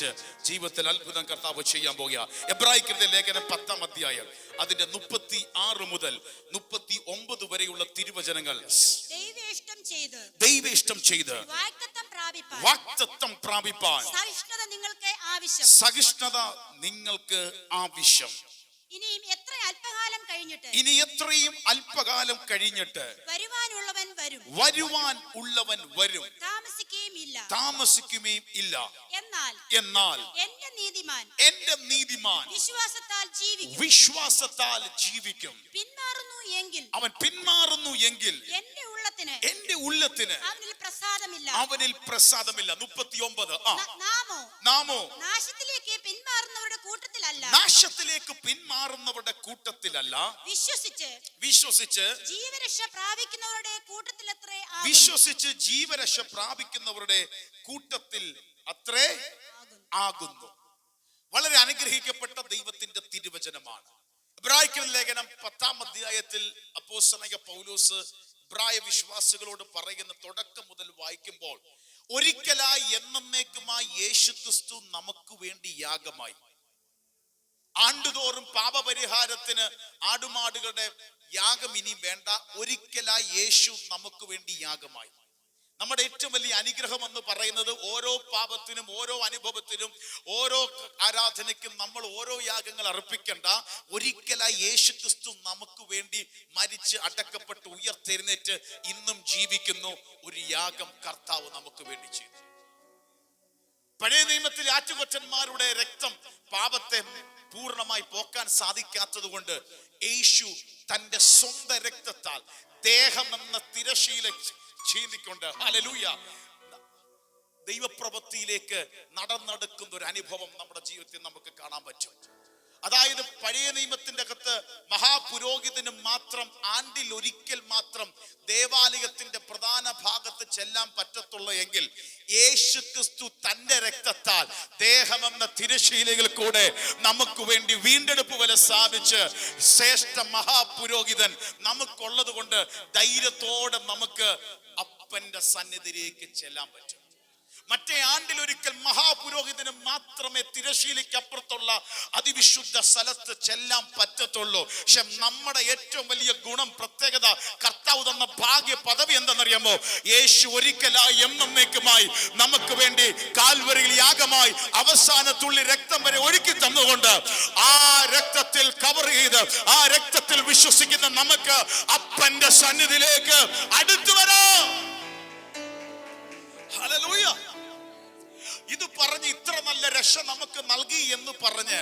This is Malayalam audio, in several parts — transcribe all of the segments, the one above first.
അനുഗ്രഹിച്ച് ജീവിതത്തിൽ അത്ഭുതം കർത്താവ് ചെയ്യാൻ പോകുക. എബ്രായർക്കെഴുതിയ ലേഖനം 10-ാം അധ്യായം അതിന്റെ 36 മുതൽ 39 വരെയുള്ള തിരുവചനങ്ങൾ. ദൈവ ഇഷ്ടം ചെയ്ത് വാഗ്ദത്തം പ്രാപിപ്പാൻ സഹിഷ്ണുത നിങ്ങൾക്ക് ആവശ്യം. ഇനിയും എത്രയും അല്പകാലം കഴിഞ്ഞിട്ട് വരുവാൻ ഉള്ളവൻ വരും, താമസിക്കുകയും ഇല്ല. എന്നാൽ എന്റെ നീതിമാൻ വിശ്വാസത്താൽ ജീവിക്കും. അവൻ പിന്മാറുന്നു എങ്കിൽ എന്റെ ഉള്ളത്തിന് അവനിൽ പ്രസാദമില്ല. 39. നാമോ നാശത്തിലേക്ക് പിന്മാറുന്നവരുടെ കൂട്ടത്തിലല്ല, വിശ്വസിച്ച് ജീവരക്ഷ പ്രാപിക്കുന്നവരുടെ കൂട്ടത്തിൽ അത്രേ ആകുന്നു. വളരെ അനുഗ്രഹിക്കപ്പെട്ട ദൈവത്തിന്റെ തിരുവചനമാണ്. എബ്രായർക്കെഴുതിയ ലേഖനം 10-ാം അധ്യായത്തിൽ അപ്പോസ്തലനായ പൗലോസ് എബ്രായ വിശ്വാസികളോട് പറയുന്ന തുടക്കം മുതൽ വായിക്കുമ്പോൾ, ഒരിക്കലായി എന്നേക്കുമായി യേശുക്രിസ്തു നമുക്ക് വേണ്ടി യാഗമായി. ആണ്ടുതോറും പാപപരിഹാരത്തിന് ആടുമാടുകളുടെ യാഗം ഇനി വേണ്ട. ഒരിക്കലായി യേശു നമുക്ക് വേണ്ടി യാഗമായി. നമ്മുടെ ഏറ്റവും വലിയ അനുഗ്രഹം എന്ന് പറയുന്നത് ഓരോ പാപത്തിനും, ഓരോ അനുഭവത്തിനും, ഓരോ ആരാധനയ്ക്കും നമ്മൾ ഓരോ യാഗങ്ങൾ അർപ്പിക്കേണ്ട. ഒരിക്കലായി യേശുക്രിസ്തു നമുക്ക് വേണ്ടി മരിച്ച് അടക്കപ്പെട്ട് ഉയർത്തെഴുന്നേറ്റ് ഇന്നും ജീവിക്കുന്നു. ഒരു യാഗം കർത്താവ് നമുക്ക് വേണ്ടി ചെയ്തു. പഴയ നിയമത്തിലെ ആറ്റുകൊറ്റന്മാരുടെ രക്തം പാപത്തെ പൂർണ്ണമായി പോക്കാൻ സാധിക്കാത്തത് കൊണ്ട് യേശു തന്റെ സ്വന്തം രക്തത്താൽ ദേഹമെന്ന തിരശീല ചീന്തിക്കൊണ്ട് ഹല്ലേലൂയ ദൈവപ്രവൃത്തിയിലേക്ക് നടന്നെടുക്കുന്ന ഒരു അനുഭവം നമ്മുടെ ജീവിതത്തിൽ നമുക്ക് കാണാൻ പറ്റും. അതായത് പഴയ നിയമത്തിന്റെ അകത്ത് മഹാപുരോഹിതന് മാത്രം ആണ്ടിൽ ഒരിക്കൽ മാത്രം ദേവാലയത്തിന്റെ പ്രധാന ഭാഗത്ത് ചെല്ലാൻ പറ്റത്തുള്ളൂ എങ്കിൽ യേശുക്രിസ്തു തന്റെ രക്തത്താൽ ദേഹമെന്ന തിരശീലയിൽ കൂടെ നമുക്ക് വേണ്ടി വീണ്ടെടുപ്പ് വരെ സ്ഥാപിച്ച് ശ്രേഷ്ഠ മഹാപുരോഹിതൻ നമുക്കുള്ളത് കൊണ്ട് ധൈര്യത്തോടെ നമുക്ക് അപ്പന്റെ സന്നിധിയിലേക്ക് ചെല്ലാൻ പറ്റും. മറ്റേ ആണ്ടിൽ ഒരിക്കൽ മഹാപുരോഹിതന് മാത്രമേ തിരശീലയ്ക്കപ്പുറത്തുള്ള അതിവിശുദ്ധ സ്ഥലത്ത് ചെല്ലാൻ പറ്റത്തുള്ളൂ. പക്ഷെ നമ്മുടെ ഏറ്റവും വലിയ ഗുണം, പ്രത്യേകത, കർത്താവ് തന്ന ഭാഗ്യ പദവി എന്തെന്നറിയാമോ? യേശു ഒരിക്കലായി എന്നേക്കുമായി നമുക്ക് വേണ്ടി കാൽവരിയിൽ യാഗമായി അവസാനത്തുള്ളി രക്തം വരെ ഒഴുക്കി തന്നുകൊണ്ട് ആ രക്തത്തിൽ കവർ ചെയ്ത് ആ രക്തത്തിൽ വിശ്വസിക്കുന്ന നമുക്ക് അപ്പന്റെ സന്നിധിയിലേക്ക് അടുത്തു വരാം. ഹല്ലേലൂയ. ഇത് പറഞ്ഞ് ഇത്ര നല്ല രക്ഷ നമുക്ക് നൽകി എന്ന് പറഞ്ഞ്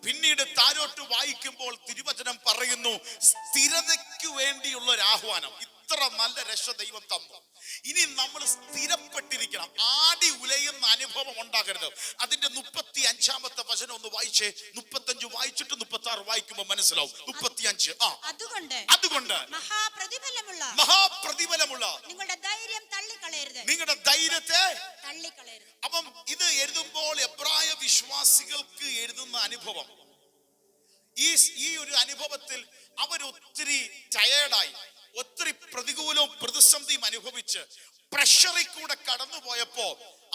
പിന്നീട് താഴോട്ട് വായിക്കുമ്പോൾ തിരുവചനം പറയുന്നു, സ്ഥിരതയ്ക്ക് വേണ്ടിയുള്ള ഒരു ആഹ്വാനം. ഇത്ര നല്ല രക്ഷ ദൈവം തന്നു. ഇനി നമ്മൾ സ്ഥിരപ്പെട്ടിരിക്കണം. ആടി ഉലയുന്ന അനുഭവം ഉണ്ടാകരുത്. അതിന്റെ 35-ാമത്തെ വചനം ഒന്ന് വായിച്ചേ. 35 വായിച്ചിട്ട് 36 വായിക്കുമ്പോൾ മനസ്സിലാവും. 35. അതുകൊണ്ട് മഹാപ്രതിഫലമുള്ള നിങ്ങളുടെ ധൈര്യത്തെ തള്ളിക്കളയരുത്. അപ്പം ഇത് എഴുതുമ്പോൾ എബ്രായ വിശ്വാസികൾക്ക് എഴുതുന്ന അനുഭവം, ഈ ഒരു അനുഭവത്തിൽ അവരൊത്തിരി ടയേർഡായി, ഒത്തിരി പ്രതികൂലവും പ്രതിസന്ധിയും അനുഭവിച്ച് പ്രഷറിൽ കൂടെ കടന്നുപോയപ്പോ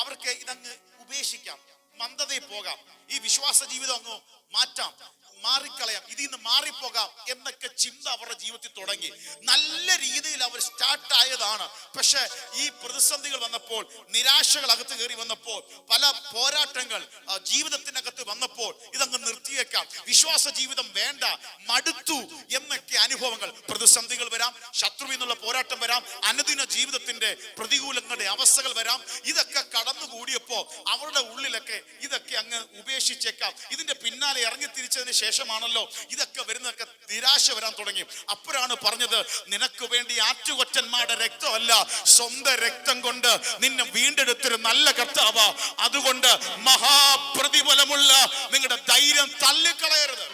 അവർക്ക് ഇതങ്ങ് ഉപേക്ഷിക്കാം, മന്ദതയിൽ പോകാം, ഈ വിശ്വാസ ജീവിതം അങ്ങ് മാറ്റാം, മാറിക്കളയാം, ഇതിൽ നിന്ന് മാറിപ്പോകാം എന്നൊക്കെ ചിന്ത അവരുടെ ജീവിതത്തിൽ തുടങ്ങി. നല്ല രീതിയിൽ അവർ സ്റ്റാർട്ടായതാണ്. പക്ഷെ ഈ പ്രതിസന്ധികൾ വന്നപ്പോൾ, നിരാശകൾ അകത്ത് കയറി വന്നപ്പോൾ, പല പോരാട്ടങ്ങൾ ജീവിതത്തിനകത്ത് വന്നപ്പോൾ ഇതങ്ങ് നിർത്തിയേക്കാം, വിശ്വാസ ജീവിതം വേണ്ട, മടുത്തു എന്നൊക്കെ അനുഭവങ്ങൾ, പ്രതിസന്ധികൾ വരാം, ശത്രുവിൽ നിന്നുള്ള പോരാട്ടം വരാം, അനുദിന ജീവിതത്തിന്റെ പ്രതികൂലങ്ങളുടെ അവസ്ഥകൾ വരാം. ഇതൊക്കെ കടന്നുകൂടിയപ്പോ അവരുടെ ഉള്ളിലൊക്കെ ഇതൊക്കെ അങ്ങ് ഉപേക്ഷിച്ചേക്കാം. ഇതിന്റെ പിന്നാലെ ഇറങ്ങി തിരിച്ചതിന് ശേഷമാണല്ലോ ഇതൊക്കെ വരുന്നതൊക്കെ നിരാശ വരാൻ തുടങ്ങി. അപ്പോഴാണ് പറഞ്ഞത്, നിനക്ക് വേണ്ടി ആറ്റുകൊറ്റന്മാരുടെ രക്തമല്ല, സ്വന്തം രക്തം കൊണ്ട് നിന്നെ വീണ്ടെടുത്തൊരു നല്ല കർത്താവ്. അതുകൊണ്ട് മഹാപ്രതിഫലമുള്ള നിങ്ങളുടെ ധൈര്യം തള്ളിക്കളയരുത്.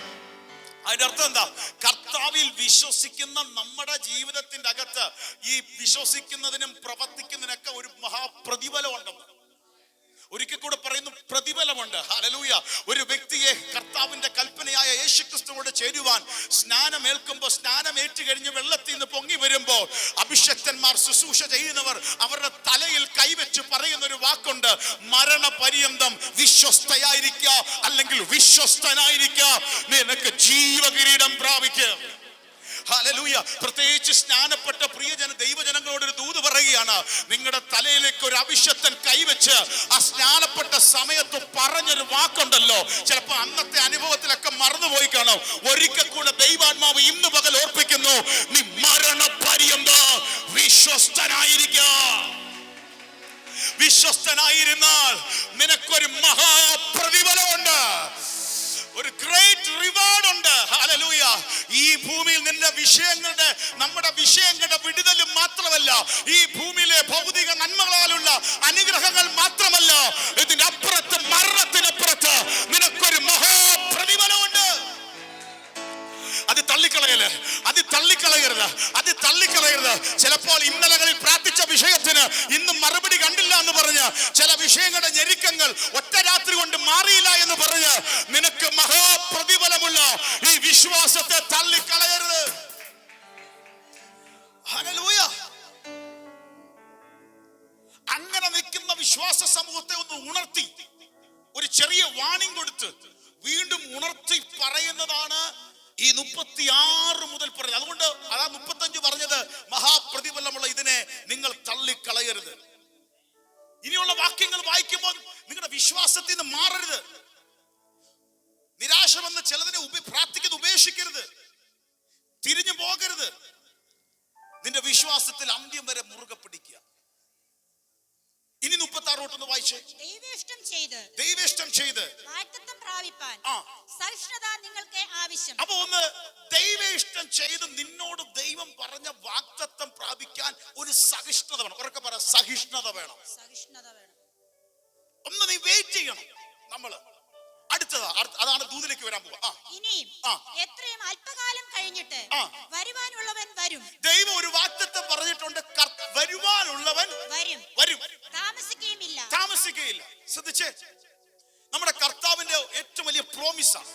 അതിന്റെ അർത്ഥം എന്താ? കർത്താവിൽ വിശ്വസിക്കുന്ന നമ്മുടെ ജീവിതത്തിന്റെ അകത്ത് ഈ വിശ്വസിക്കുന്നതിനും പ്രവർത്തിക്കുന്നതിനൊക്കെ ഒരു മഹാപ്രതിഫലം ഉണ്ടെന്ന്. ഒരിക്കൽ കൂടെ പറയുന്നു, പ്രതിഫലമുണ്ട്. ഹല്ലേലൂയ. ഒരു വ്യക്തിയെ കർത്താവിന്റെ കൽപ്പനയായ യേശുക്രിസ്തുവോട് ചേരുവാൻ സ്നാനമേൽക്കുമ്പോൾ, സ്നാനമേറ്റ് കഴിഞ്ഞ് വെള്ളത്തിൽ നിന്ന് പൊങ്ങി വരുമ്പോൾ അഭിഷക്തന്മാർ, ശുശ്രൂഷ ചെയ്യുന്നവർ അവരുടെ തലയിൽ കൈവച്ച് പറയുന്ന ഒരു വാക്കുണ്ട്, മരണപര്യന്തം വിശ്വസ്തയായിരിക്കുക, അല്ലെങ്കിൽ വിശ്വസ്തനായിരിക്കുക, നിനക്ക് ജീവകിരീടം പ്രാപിക്കുക. ഹല്ലേലൂയ. പ്രത്യേകിച്ച് സ്നാനപ്പെട്ട പ്രിയജന ദൈവജനങ്ങളോട് ഒരു ദൂത് പറയുകയാണ്. നിങ്ങളുടെ തലയിലേക്ക് ഒരു അഭിഷക്തൻ കൈവച്ച് ആ സ്നാനപ്പെട്ട സമയത്ത് പറഞ്ഞൊരു വാക്കുണ്ടല്ലോ, ചിലപ്പോൾ അന്നത്തെ അനുഭവത്തിലൊക്കെ മറന്നുപോയി കാണും. ഒരിക്കൽ കൂടെ ദൈവാത്മാവ് ഇന്ന് പകൽ ഓർപ്പിക്കുന്നു, നീ മരണപര്യന്തം വിശ്വസ്തനായിരിക്കുക. വിശ്വസ്തനായിരുന്നാൽ നിനക്കൊരു മഹാപ്രതിഫലമുണ്ട്, ഒരു ഗ്രേറ്റ് റിവാർഡ് ഉണ്ട്. ഹല്ലേലൂയ. ഈ ഭൂമിയിൽ നിന്റെ വിഷയങ്ങളുടെ, നമ്മുടെ വിഷയങ്ങളുടെ വിടുതലും മാത്രമല്ല, ഈ ഭൂമിയിലെ ഭൗതിക നന്മകളാലുള്ള അനുഗ്രഹങ്ങൾ മാത്രമല്ല, ഇതിന്റെ അപ്പുറത്ത്, മരണത്തിനപ്പുറത്ത് നിനക്കൊരു മഹാപ്രതിഫലമുണ്ട്. അത് തള്ളിക്കളയല്, അത് തള്ളിക്കളയരുത്, അത് തള്ളിക്കളയരുത്. ചിലപ്പോൾ ഇന്നലകളിൽ പ്രാർത്ഥിച്ച വിഷയത്തിന് ഇന്നും മറുപടി കണ്ടില്ല എന്ന് പറഞ്ഞ്, ചില വിഷയങ്ങളുടെ ഞെരുക്കങ്ങൾ ഒറ്റ രാത്രി കൊണ്ട് മാറിയില്ല എന്ന് പറഞ്ഞ്, നിനക്ക് മഹാപ്രതിഫലമുള്ള ഈ വിശ്വാസത്തെ തള്ളിക്കളയരുത്. ഹല്ലേലൂയ. അങ്ങനെ നിൽക്കുന്ന വിശ്വാസ സമൂഹത്തെ ഒന്ന് ഉണർത്തി, ഒരു ചെറിയ വാണിംഗ് കൊടുത്ത് വീണ്ടും ഉണർത്തി പറയുന്നതാണ് ഈ 36 മുതൽ പറഞ്ഞത്. അതുകൊണ്ട് അതാ 35 പറഞ്ഞത്, മഹാപ്രതിഫലമുള്ള ഇതിനെ നിങ്ങൾ തള്ളിക്കളയരുത്. ഇനിയുള്ള വാക്യങ്ങൾ വായിക്കുമ്പോൾ നിങ്ങളുടെ വിശ്വാസത്തിൽ നിന്ന് മാറരുത്. നിരാശ വന്ന് ചിലതിനെ പ്രാർത്ഥിക്കുന്നത് ഉപേക്ഷിക്കരുത്, തിരിഞ്ഞു പോകരുത്. നിന്റെ വിശ്വാസത്തിൽ അന്ത്യം വരെ മുറുകെ പിടിക്കുക. ഇനി 36 തൊട്ടൊന്ന് വായിച്ചേ. ദൈവേഷ്ടം ചെയ്ത് വാഗ്ദത്തം പ്രാപിപ്പാൻ സഹിഷ്ണുത നിങ്ങൾക്ക് ആവശ്യം. അപ്പൊ ഒന്ന് ദൈവേഷ്ടം ചെയ്ത് നിന്നോട് ദൈവം പറഞ്ഞ വാഗ്ദത്തം പ്രാപിക്കാൻ ഒരു സഹിഷ്ണുത വേണം. ഉറക്കെ പറ, സഹിഷ്ണുത വേണം. ഒന്ന് നീ വെയിറ്റ് ചെയ്യണം. നമ്മള് അടുത്തതാ, അതാണ് ദൂതിലേക്ക് വരാൻ പോവാ. ഇനിയും എത്രയും അല്പകാലം കഴിഞ്ഞിട്ട് വരുവാനുള്ളവൻ വരും. ദൈവം ഒരു വാഗ്ദത്തം പറഞ്ഞിട്ടുണ്ട്, വരുവാനുള്ളവൻ വരും, താമസിക്കുകയില്ല. ശ്രദ്ധിച്ചേ, നമ്മുടെ കർത്താവിന്റെ ഏറ്റവും വലിയ പ്രോമിസാണ്.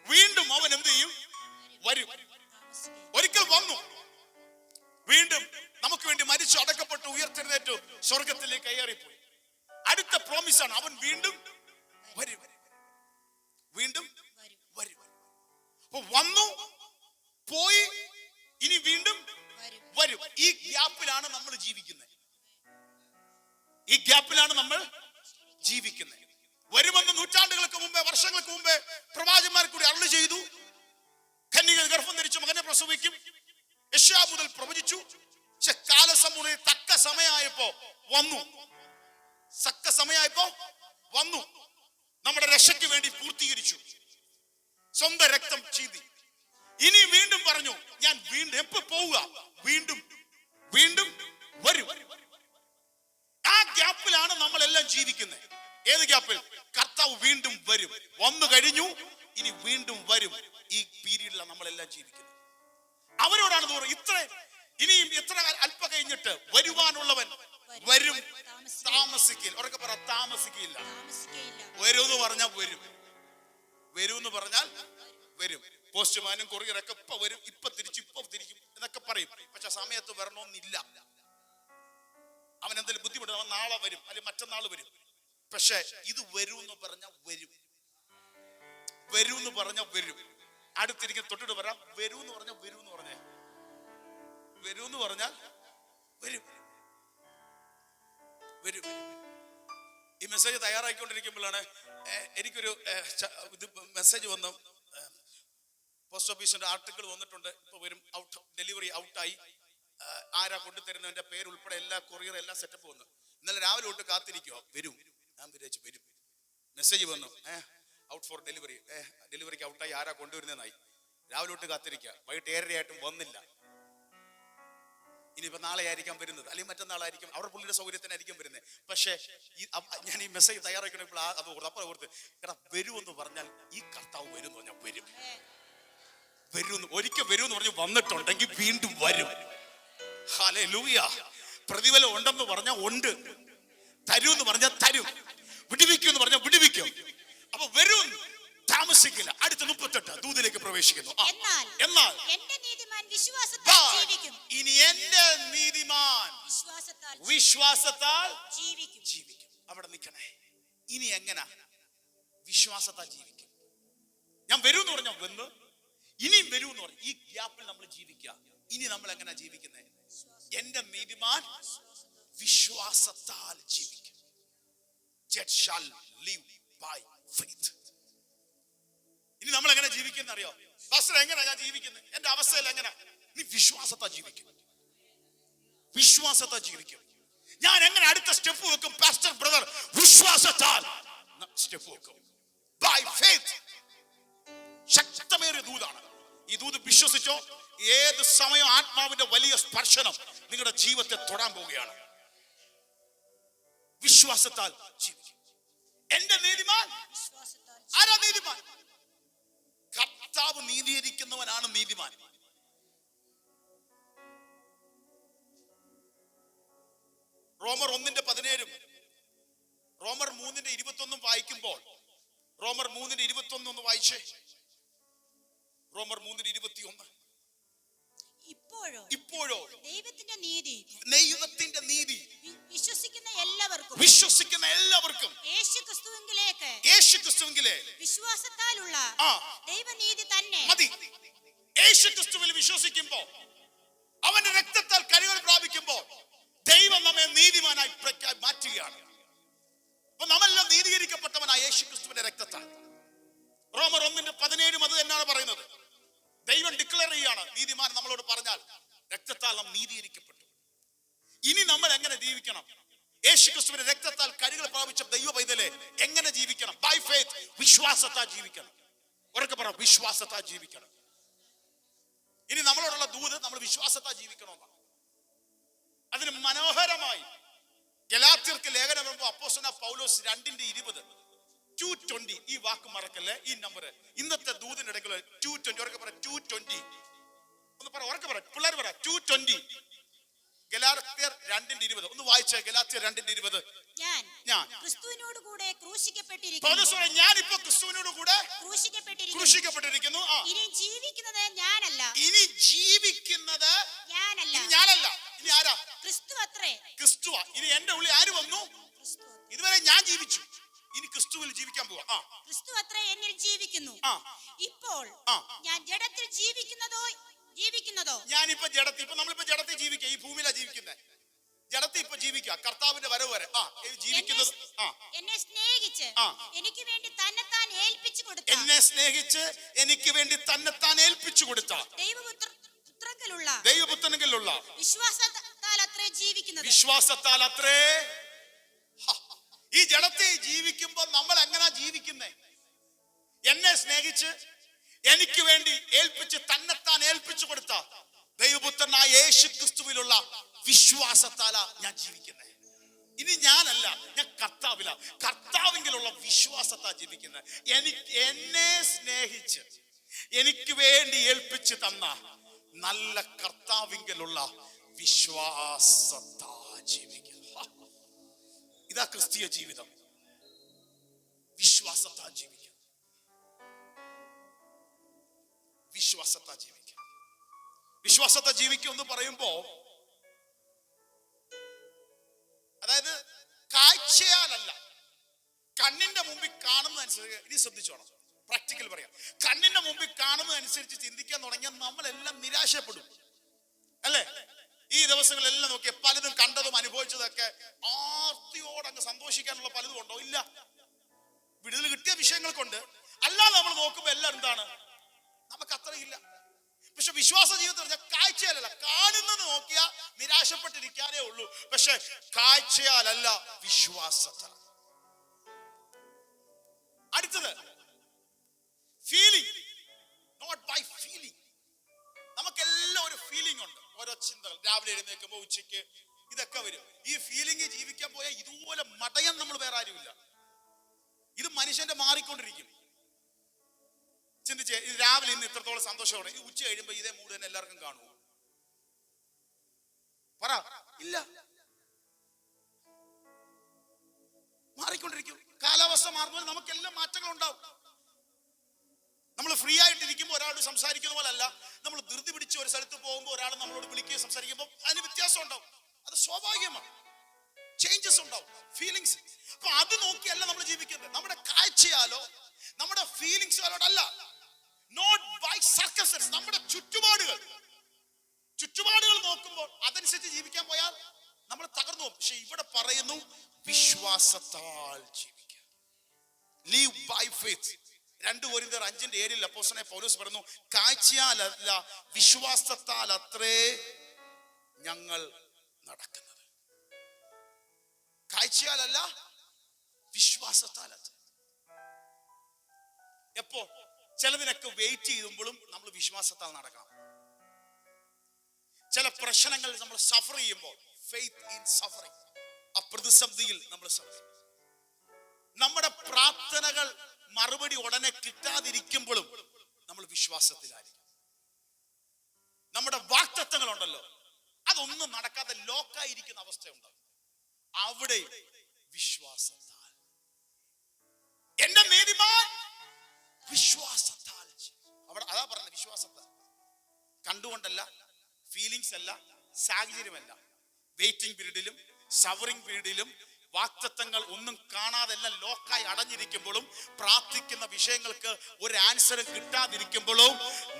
വീണ്ടും അവൻ എന്ത് ചെയ്യും? വരും. ഒരിക്കൽ വന്നു, വീണ്ടും നമുക്ക് വേണ്ടി മരിച്ചു, അടക്കപ്പെട്ടു, ഉയർത്തെഴുന്നേറ്റു, സ്വർഗത്തിലേക്ക് കയറിപ്പോയി. അടുത്ത പ്രോമിസാണ്, അവൻ വീണ്ടും വരും. വീണ്ടും വരും. അപ്പൊ വന്നു, പോയി, ഇനി വീണ്ടും വരും. ഈ ഗ്യാപ്പിലാണ് നമ്മൾ ജീവിക്കുന്നത്. ഈ ഗ്യാപ്പിലാണ് നമ്മൾ ജീവിക്കുന്നത്. വരുമെന്ന് നൂറ്റാണ്ടുകൾക്ക് മുമ്പേ, വർഷങ്ങൾക്ക് മുമ്പേ പ്രവാചകന്മാർ കൂടി അരുളി ചെയ്തു. കന്യക ഗർഭം ധരിച്ചു മകനെ പ്രസവിക്കും, യെശയ്യാ മുതൽ പ്രവചിച്ചു. പക്ഷെ കാലസമൂഹത്തിൽ തക്ക സമയമായപ്പോ വന്നു. നമ്മുടെ രക്ഷയ്ക്ക് വേണ്ടി പൂർത്തീകരിച്ചു, സ്വന്തം രക്തം ചീന്തി. ഇനി വീണ്ടും പറഞ്ഞു, ഞാൻ വീണ്ടും എപ്പോ പോവുക? വീണ്ടും വരും. ആ ഗ്യാപ്പിലാണ് നമ്മളെല്ലാം ജീവിക്കുന്നത്. ഏത് ഗ്യാപ്പിൽ? കർത്താവ് വീണ്ടും വരും. വന്നു കഴിഞ്ഞു, ഇനി വീണ്ടും വരും. ഈ പീരീഡിലാണ് നമ്മളെല്ലാം ജീവിക്കുന്നത്. അവരോടാണ് ഇനിയും എത്ര അല്പ കഴിഞ്ഞിട്ട് വരുവാനുള്ളവൻ വരും, താമസിക്കില്ല. ഉറക്കെ പറ, താമസിക്കില്ല. വരൂന്ന് പറഞ്ഞാൽ വരും, വരൂന്ന് പറഞ്ഞാൽ വരും. പോസ്റ്റ്മാനും കൊറിയറൊക്കെ ഇപ്പൊ വരും, ഇപ്പൊ തിരിക്കും എന്നൊക്കെ പറയും. പക്ഷെ സമയത്ത് വരണമെന്നില്ല. അവൻ എന്തെങ്കിലും ബുദ്ധിമുട്ട്, അവൻ നാളെ വരും, അല്ലെങ്കിൽ മറ്റന്നാൾ വരും. പക്ഷെ ഇത് വരൂന്ന് പറഞ്ഞാൽ വരും, വരൂന്ന് പറഞ്ഞാൽ വരും. അടുത്തിരിക്കും തൊട്ടിട്ട് പറയാം, വരൂന്ന് പറഞ്ഞാൽ വരൂന്ന് പറഞ്ഞേ, വരൂന്ന് പറഞ്ഞാൽ വരും. ഈ മെസ്സേജ് തയ്യാറാക്കിക്കൊണ്ടിരിക്കുമ്പോഴാണ് എനിക്കൊരു മെസ്സേജ് വന്നു. പോസ്റ്റ് ഓഫീസിന്റെ ആർട്ടിക്കിൾ വന്നിട്ടുണ്ട്, ഇപ്പൊ വരും, ഡെലിവറി ഔട്ടായി, ആരാ കൊണ്ടുതരുന്നതിന്റെ പേര് ഉൾപ്പെടെ എല്ലാ കൊറിയർ എല്ലാം സെറ്റപ്പ് വന്നു. ഇന്നലെ രാവിലെ തൊട്ട് കാത്തിരിക്കുക, വരും. ഞാൻ വിചാരിച്ചു വരും. മെസ്സേജ് വന്നു, ഔട്ട് ഫോർ ഡെലിവറി, ഡെലിവറിക്ക് ഔട്ടായി, ആരാ കൊണ്ടുവരുന്നതായി. രാവിലെ തൊട്ട് കാത്തിരിക്കുക, വൈകിട്ട് 7:30 വന്നില്ല. ഇനിയിപ്പോ നാളെ ആയിരിക്കാം വരുന്നത്, അല്ലെങ്കിൽ മറ്റന്നാളായിരിക്കും, അവരുടെ പുള്ളിയുടെ സൗകര്യത്തിനായിരിക്കും വരുന്നത്. പക്ഷേ ഞാൻ ഈ മെസ്സേജ് തയ്യാറാക്കണമെങ്കിൽ അത് അപ്പുറം ഓർത്ത്, എടാ വരുമെന്ന് പറഞ്ഞാൽ ഈ കർത്താവ് വരും എന്ന് പറഞ്ഞാൽ വരും. ഒരിക്കൽ വരുമെന്ന് പറഞ്ഞ് വന്നിട്ടുണ്ടെങ്കിൽ വീണ്ടും വരും. ഹല്ലേലൂയ. പ്രതിഫലം ഉണ്ടെന്ന് പറഞ്ഞാൽ ഉണ്ട്, തരൂന്ന് പറഞ്ഞാൽ തരും. വിടുവിക്കും എന്ന് പറഞ്ഞാൽ വിടുവിക്കും. അപ്പൊ വരും, താമസിക്കില്ല. അടുത്ത 38 ദൂതിലേക്ക് പ്രവേശിക്കുന്നു. എന്നാൽ എന്റെ നീതിമാൻ വിശ്വാസത്താൽ ജീവിക്കും. ഇനി എന്റെ നീതിമാൻ വിശ്വാസത്താൽ ജീവിക്കും. അവിടെ നിൽക്കണേ. ഇനി എങ്ങനെ വിശ്വാസത്താൽ ജീവിക്കും? ഞാൻ വരൂ എന്ന് പറഞ്ഞാൽ വന്ന്, ഇനിയും വരൂ എന്ന് പറഞ്ഞു. ഈ ഗ്യാപ്പിൽ നമ്മൾ ജീവിക്കുക. ഇനി നമ്മൾ എങ്ങനെ ജീവിക്കുന്നത്? എന്റെ നീതിമാൻ വിശ്വാസത്താൽ ജീവിക്കും. Just shall live by faith. ഇനി നമ്മൾ എങ്ങനെ ജീവിക്കുന്ന അറിയോ? പാസ്റ്റർ, എങ്ങനെ ഞാൻ ജീവിക്കുന്നത്? എന്റെ അവസ്ഥയിൽ എങ്ങനെ? നീ വിശ്വാസത്താൽ ജീവിക്കും. വിശ്വാസത്താൽ ജീവിക്കും. ഞാൻ എങ്ങനെ അടുത്ത സ്റ്റെപ്പ് വെക്കും? പാസ്റ്റർ ബ്രദർ, വിശ്വാസത്താൽ സ്റ്റെപ്പ് വെക്കും. By faith. ശക്തമേറിയ ദൂതാണ് ഈ ദൂത്. വിശ്വസിച്ചോ? ഏത് സമയം ആത്മാവിന്റെ വലിയ സ്പർശനം നിങ്ങളുടെ ജീവിതത്തെ തൊടാൻ പോവുകയാണ്. വിശ്വാസത്താൽ ജീവിക്കും. എന്റെ നീതിമാൻ. ആരാ നീതിമാൻ? കർത്താവ് നീതീകരിക്കുന്നവനാണ് നീതിമാൻ. റോമർ 1:17 റോമർ 3:21 വായിക്കുമ്പോൾ, റോമർ 3:21 ഒന്ന് വായിച്ചേ. റോമർ 3:21. ഇപ്പോഴോ ദൈവത്തിന്റെ നീതി വിശ്വസിക്കുന്ന എല്ലാവർക്കും യേശുക്രിസ്തുവിലെ വിശ്വാസത്താലുള്ള ദൈവനീതി തന്നെ മതി. യേശുക്രിസ്തുവിൽ വിശ്വസിക്കുമ്പോൾ, അവന്റെ രക്തത്താൽ കഴുകൽ പ്രാപിക്കുമ്പോൾ ദൈവം നമ്മെ നീതിമാനായി മാറ്റുകയാണ്. അപ്പൊ നമ്മളെല്ലാം നീതീകരിക്കപ്പെട്ടവനായ യേശുക്രിസ്തുവിന്റെ രക്തത്താൽ. റോമർ 1:17 അത് തന്നെയാണ് പറയുന്നത്. ദൈവം ഡിക്ലെയർ ചെയ്യാണ് നീതിമാൻ നമ്മളോട് പറഞ്ഞാൽ രക്തത്താൽ നാം നീതീകരിക്കപ്പെട്ടു. ഇനി നമ്മൾ എങ്ങനെ ജീവിക്കണം? യേശുക്രിസ്തുവിന്റെ രക്തത്താൽ കഴുകൽ പ്രാപിച്ച ദൈവ പൈതലെ എങ്ങനെ ജീവിക്കണം? By faith. വിശ്വാസത്താൽ ജീവിക്കണം. ഉറക്കെ പറ, വിശ്വാസത്താൽ ജീവിക്കണം. ഇനി നമ്മളോടുള്ള ദൂത് നമ്മൾ വിശ്വാസത്താൽ ജീവിക്കണമെന്നാണ്. അതിന് മനോഹരമായി ഗലാത്യർക്ക് ലേഖനം വരുമ്പോൾ അപ്പോസ്തലനായ പൗലോസ് 2:20 2:20 ഈ വാക്ക് മറക്കല്ലേ, ഈ നമ്പർ. ഇന്നത്തെ ദൂതിനിടയ്ക്കുള്ള 2:20. ഉറക്കെ പറ, 2:20. ഒന്ന് പറ, ഉറക്കെ പറ, പിള്ളേർ പറ, 2:20. ഗലാത്യർ 2:20 ഒന്ന് വായിച്ചേ. ഗലാത്യർ 2:20. ഞാൻ ക്രിസ്തുവിനോട് കൂടെ ക്രൂശിക്കപ്പെട്ടിരിക്കുന്നു. ഞാൻ ഇപ്പോ ക്രിസ്തുവിനോട് കൂടെ ക്രൂശിക്കപ്പെട്ടിരിക്കുന്നു. ഇനി ജീവിക്കുന്നത് ഞാനല്ല. ഇനി ഞാനല്ല. ഇനി ആരാ? ക്രിസ്തു അത്രേ. ക്രിസ്തുവാ. ഇനി എന്റെ ഉള്ളിൽ ആര് വന്നു? ഇതുവരെ ഞാൻ ജീവിച്ചു, ഇനി ക്രിസ്തുവിൽ ജീവിക്കാൻ പോവാ. ക്രിസ്തു അത്രേ എന്നിൽ ജീവിക്കുന്നു. ഇപ്പോൾ ഞാൻ ജഡത്തിൽ ജീവിക്കുന്നതോ ഞാനിപ്പോ ജഡത്തിൽ, ഇപ്പൊ നമ്മളിപ്പോ ജഡത്തിൽ ജീവിക്കുക, ഈ ഭൂമിയിലാ ജീവിക്കുന്നത്. ജഡത്തിൽ ഇപ്പൊ ജീവിക്കുക, കർത്താവിന്റെ വരവ് വരെ ജീവിക്കുന്നത്. എന്നെ സ്നേഹിച്ച് എനിക്ക് വേണ്ടി തന്നെത്താൻ ഏൽപ്പിച്ചു കൊടുത്ത ദൈവപുത്രനിലുള്ള വിശ്വാസത്താൽ അത്രേ. ഈ ജഡത്തിൽ ജീവിക്കുമ്പോ നമ്മൾ എങ്ങനാ ജീവിക്കുന്നേ? എന്നെ സ്നേഹിച്ച് എനിക്ക് വേണ്ടി തന്നെത്താൻ ഏൽപ്പിച്ചു കൊടുത്ത ദൈവപുത്രനായ യേശുക്രിസ്തുവിലുള്ള വിശ്വാസത്താല ഞാൻ ജീവിക്കുന്നത്. ഇനി ഞാനല്ല, ഞാൻ കർത്താവിലുള്ള വിശ്വാസത്താൽ ജീവിക്കുന്നത്. എന്നെ സ്നേഹിച്ച് എനിക്ക് വേണ്ടി ഏൽപ്പിച്ചു തന്ന നല്ല കർത്താവിലുള്ള വിശ്വാസത്താൽ ജീവിക്കുന്നത്. ഇതാ ക്രിസ്തീയ ജീവിതം. വിശ്വാസത്താൽ ജീവിക്കുക. വിശ്വാസത്താൽ ജീവിക്കുക എന്ന് പറയുമ്പോ, അതായത് കാഴ്ചയാലല്ല, കണ്ണിന്റെ മുമ്പിൽ കാണുന്നതനുസരിച്ച്. ഇനി ശ്രദ്ധിച്ചോണം, പ്രാക്ടിക്കൽ പറയാം. കണ്ണിന്റെ മുമ്പിൽ കാണുന്നതനുസരിച്ച് ചിന്തിക്കാൻ തുടങ്ങിയാൽ നമ്മളെല്ലാം നിരാശപ്പെടും, അല്ലേ? ഈ ദിവസങ്ങളെല്ലാം നോക്കിയാൽ പലതും കണ്ടതും അനുഭവിച്ചതൊക്കെ ആർത്തിയോടെ അങ്ങ് സന്തോഷിക്കാനുള്ള പലതും ഉണ്ടോ? ഇല്ല. വിടുതൽ കിട്ടിയ വിഷയങ്ങൾ കൊണ്ട്. അല്ലാതെ നമ്മൾ നോക്കുമ്പോ എല്ലാം എന്താണ്? നമുക്ക് അത്രയില്ല. പക്ഷെ വിശ്വാസ ജീവിതത്തിൽ കാഴ്ചയാലല്ല, കാണുന്നത് നോക്കിയാൽ നിരാശപ്പെട്ടിരിക്കാനേ ഉള്ളൂ. പക്ഷെ കാഴ്ചയാലല്ല, വിശ്വാസത്താൽ. അടുത്തത് ഫീലിംഗ്, നോട്ട് ബൈ ഫീലിംഗ്. നമുക്കെല്ലാം ഒരു ഫീലിംഗ് ഉണ്ട്, ഓരോ ചിന്തകൾ. രാവിലെ എഴുന്നേൽക്കുമ്പോൾ ഉച്ചയ്ക്ക് ഇതൊക്കെ വരും. ഈ ഫീലിംഗ് ജീവിക്കാൻ പോയാൽ ഇതുപോലെ മടയാൻ നമ്മൾ വേറെ ആരുമില്ല. ഇത് മനുഷ്യന്റെ മാറിക്കൊണ്ടിരിക്കും. ചിന്തിച്ചേ, ഇത് രാവിലെ ഇന്ന് ഇത്രത്തോളം സന്തോഷത്തോടെ, ഈ ഉച്ച കഴിയുമ്പോ ഇതേ മൂഡ് തന്നെ എല്ലാവർക്കും കാണുമോ? പറ. ഇല്ല, മാറിക്കൊണ്ടിരിക്കും. കാലാവസ്ഥ മാറുമ്പോൾ നമുക്കെല്ലാം മാറ്റങ്ങൾ ഉണ്ടാവും. നമ്മൾ ഫ്രീ ആയിട്ടിരിക്കുമ്പോൾ ഒരാളോട് സംസാരിക്കുന്ന പോലെ അല്ല, നമ്മൾ ധൃതി പിടിച്ച് ഒരു സ്ഥലത്ത് പോകുമ്പോൾ ഒരാൾ നമ്മളോട് വിളിക്കുകയും സംസാരിക്കുമ്പോൾ അതിന് വ്യത്യാസം ഉണ്ടാവും. അത് സ്വാഭാവികമാണ്. ചേഞ്ചസ് ഉണ്ടാവും, ഫീലിങ്സ്. അപ്പൊ അത് നോക്കിയല്ല നമ്മൾ ജീവിക്കുന്നത്. നമ്മുടെ കാഴ്ചയാലോ നമ്മുടെ ഫീലിങ്സാലോടല്ല. Not by സർക്കസസ്. നമ്മുടെ ചുറ്റുപാടുകൾ നോക്കുമ്പോൾ അതനുസരിച്ച് ജീവിക്കാൻ പോയാൽ നമ്മൾ തകർന്നു പോകും. പക്ഷെ ഇവിടെ പറയുന്നു വിശ്വാസത്താൽ ജീവിക്കുക. Leave by faith. 2 കൊരിന്ത്യർ 5:7 അപ്പോസ്തലനായ പൗലോസ് പറയുന്നു, കാഴ്ചയാലല്ല വിശ്വാസത്താൽ അത്രേ ഞങ്ങൾ നടക്കുന്നത്. കാഴ്ചയാലല്ല വിശ്വാസത്താൽ. എപ്പോ ചിലതിനൊക്കെ വെയിറ്റ് ചെയ്യുമ്പോഴും നമ്മൾ വിശ്വാസത്താൽ നടക്കണം. ചില പ്രശ്നങ്ങൾ നമ്മൾ സഫർ ചെയ്യുമ്പോൾ ഫെയ്ത്ത് ഇൻ സഫറിങ്, ആ പ്രതിസന്ധിയിൽ നമ്മൾ സഫർ. നമ്മുടെ പ്രാർത്ഥനകൾ മറുപടി ഉടനെ കിട്ടാതിരിക്കുമ്പോഴും നമ്മൾ വിശ്വാസത്തിലായിരിക്കും. നമ്മുടെ വാഗ്ദത്തങ്ങൾ ഉണ്ടല്ലോ, അതൊന്നും നടക്കാതെ ലോക്കായിരിക്കുന്ന അവസ്ഥയുണ്ടാവും. അവിടെ വിശ്വാസത്താൽ എന്റെ നീതിമാൻ വിശ്വാസത്താൽ. അവിടെ അതാ പറഞ്ഞത്, വിശ്വാസത്താൽ. കണ്ടുകൊണ്ടല്ല, ഫീലിങ്സ് അല്ല, സാഹചര്യമല്ല. വെയിറ്റിംഗ് പീരീഡിലും സവറിംഗ് പീരീഡിലും വാക്തത്വങ്ങൾ ഒന്നും കാണാതെല്ലാം ലോക്കായി അടഞ്ഞിരിക്കുമ്പോഴും പ്രാർത്ഥിക്കുന്ന വിഷയങ്ങൾക്ക് ഒരു ആൻസറും കിട്ടാതിരിക്കുമ്പോഴും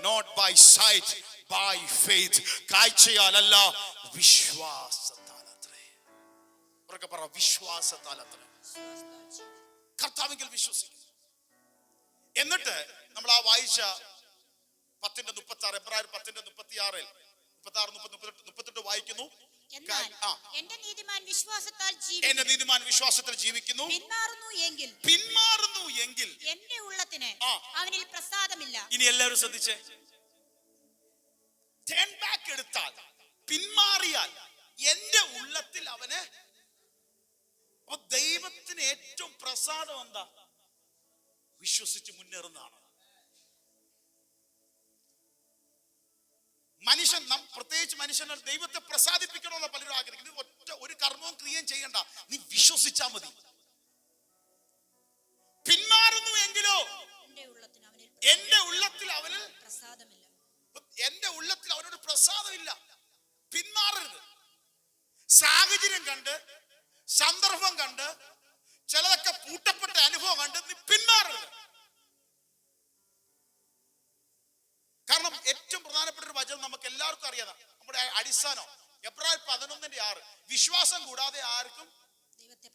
not by sight by faith, കാഴ്ചയാലല്ല വിശ്വാസത്താൽ അത്രേ. ഉറക്കെ പറ, വിശ്വാസത്താൽ അത്രേ. കർത്താവിൽ വിശ്വസിക്കുന്നു. എന്നിട്ട് നമ്മൾ ആ വായിച്ച 10:36, എബ്രായർ 10:36, 38 വായിക്കുന്നു. എന്നാൽ എന്റെ നീതിമാൻ വിശ്വാസത്താൽ ജീവിക്കുന്നു. പിന്മാറുന്നു എങ്കിൽ എന്റെ ഉള്ളത്തിന് അവനിൽ പ്രസാദമില്ല. ഇനി എല്ലാവരും ശ്രദ്ധിച്ചേ. ടേൺ ബാക്ക് എടുത്താൽ, പിന്മാറിയാൽ എന്റെ ഉള്ളത്തിൽ അവന്. അപ്പൊ ദൈവത്തിന് ഏറ്റവും പ്രസാദം എന്താ? വിശ്വസിച്ച് മുന്നേറുന്നതാണ്. മനുഷ്യൻ, പ്രത്യേകിച്ച് മനുഷ്യനെ ദൈവത്തെ പ്രസാദിപ്പിക്കണമെന്ന് പലരും ആഗ്രഹിക്കുന്നു. ഒറ്റ ഒരു കർമ്മവും ക്രിയയും ചെയ്യണ്ട, നീ വിശ്വസിച്ചാൽ മതി. പിന്മാറുന്നു എങ്കിലോ എന്റെ ഉള്ളത്തിൽ അവന് പ്രസാദമില്ല. എന്റെ ഉള്ളത്തിൽ അവനോട് പ്രസാദമില്ല. പിന്മാറരുത്. സാഹചര്യം കണ്ട്, സന്ദർഭം കണ്ട്, ചിലതൊക്കെ പൂട്ടപ്പെട്ട അനുഭവം കണ്ട് നീ പിന്മാറരുത്. കാരണം ഏറ്റവും പ്രധാനപ്പെട്ട ഒരു വചനം നമുക്ക് എല്ലാവർക്കും അറിയാം, നമ്മുടെ അടിസ്ഥാനം എബ്രായർ 11:6. വിശ്വാസം കൂടാതെ ആർക്കും ദൈവത്തെ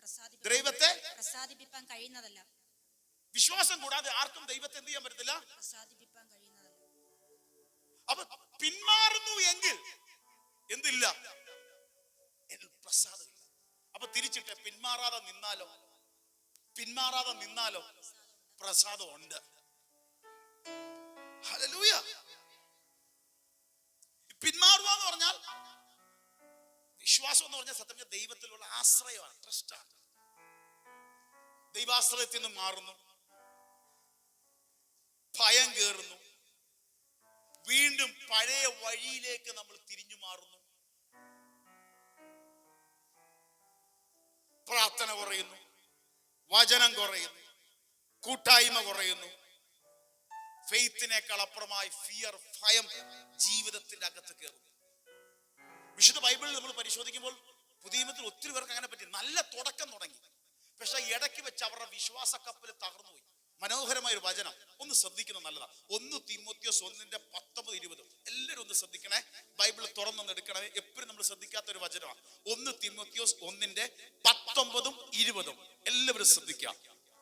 പ്രസാദിപ്പിക്കാൻ കഴിയുന്നതല്ല. വിശ്വാസം കൂടാതെ ആർക്കും ദൈവത്തെ എന്ത് ചെയ്യാൻ പറ്റത്തില്ല, പ്രസാദിപ്പിക്കാൻ കഴിയുന്നതല്ല. അപ്പൊ പിന്മാറുന്നു എങ്കിൽ എന്തില്ല, പ്രസാദമില്ല. അപ്പൊ തിരിച്ചിട്ട് പിന്മാറാതെ നിന്നാലോ പ്രസാദം ഉണ്ട്. ഹല്ലേലൂയ. പിന്മാറുക എന്ന് പറഞ്ഞാൽ, വിശ്വാസം എന്ന് പറഞ്ഞാൽ സത്യം ദൈവത്തിലുള്ള ആശ്രയമാണ്, ട്രസ്റ്റാണ്. ദൈവാശ്രയത്തിൽ നിന്ന് മാറുന്നു, ഭയം കേറുന്നു, വീണ്ടും പഴയ വഴിയിലേക്ക് നമ്മൾ തിരിഞ്ഞു മാറുന്നു. പ്രാർത്ഥന കുറയുന്നു, വചനം കുറയുന്നു, കൂട്ടായ്മ കുറയുന്നു. ഫെയ്ത്തിനേക്കാൾ അപ്പുറമായി ഫിയർ, ഭയം ജീവിതത്തിന്റെ അകത്ത് കയറുന്നു. വിശുദ്ധ ബൈബിളിൽ നമ്മൾ പരിശോധിക്കുമ്പോൾ പുതിയ നിയമത്തിൽ ഒത്തിരി പേർക്ക് അങ്ങനെ പറ്റി. നല്ല തുടക്കം തുടങ്ങി, പക്ഷെ ഇടയ്ക്ക് വെച്ച് അവരുടെ വിശ്വാസ കപ്പൽ തകർന്നുപോയി. മനോഹരമായ ഒരു വചനം ഒന്ന് ശ്രദ്ധിക്കുന്നത് നല്ലതാണ്. 1 തീമോഥെയോസ് 1:19-20. എല്ലാവരും ഒന്ന് ശ്രദ്ധിക്കണേ. ബൈബിൾ തുറന്നൊന്ന് എടുക്കണേ. എപ്പോഴും നമ്മൾ ശ്രദ്ധിക്കാത്ത ഒരു വചനമാണ് 1 തീമോഥെയോസ് 1:19-20. എല്ലാവരും ശ്രദ്ധിക്കുക.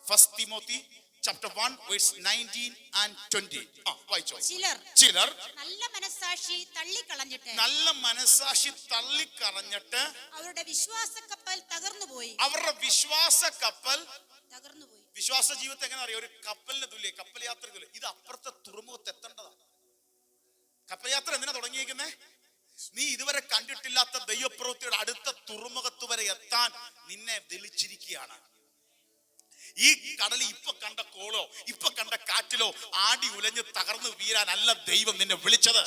1 Timothy chapter 1 verse 19 and 20. വായിച്ചോ. ചിലർ നല്ല മനസ്സാക്ഷി തള്ളിക്കളഞ്ഞിട്ട് അവരുടെ വിശ്വാസ കപ്പൽ തകർന്നുപോയി. വിശ്വാസ ജീവിതത്തെ എങ്ങനെ അറിയാം? ഒരു കപ്പലിന് തുല്യ, കപ്പൽ യാത്ര തുല്യ. ഇത് അപ്പുറത്തെ തുറമുഖത്ത് എത്തേണ്ടതാണ്. കപ്പൽ യാത്ര എന്തിനാ തുടങ്ങിയിരിക്കുന്നേ? നീ ഇതുവരെ കണ്ടിട്ടില്ലാത്ത ദൈവപ്രവൃത്തിയുടെ അടുത്ത തുറമുഖത്ത് വരെ എത്താൻ നിന്നെ വിളിച്ചിരിക്കുകയാണ്. ഈ കടലിൽ ഇപ്പൊ കണ്ട കോളോ ഇപ്പൊ കണ്ട കാറ്റിലോ ആടി ഉലഞ്ഞ് തകർന്നു വീരാനല്ല ദൈവം നിന്നെ വിളിച്ചത്.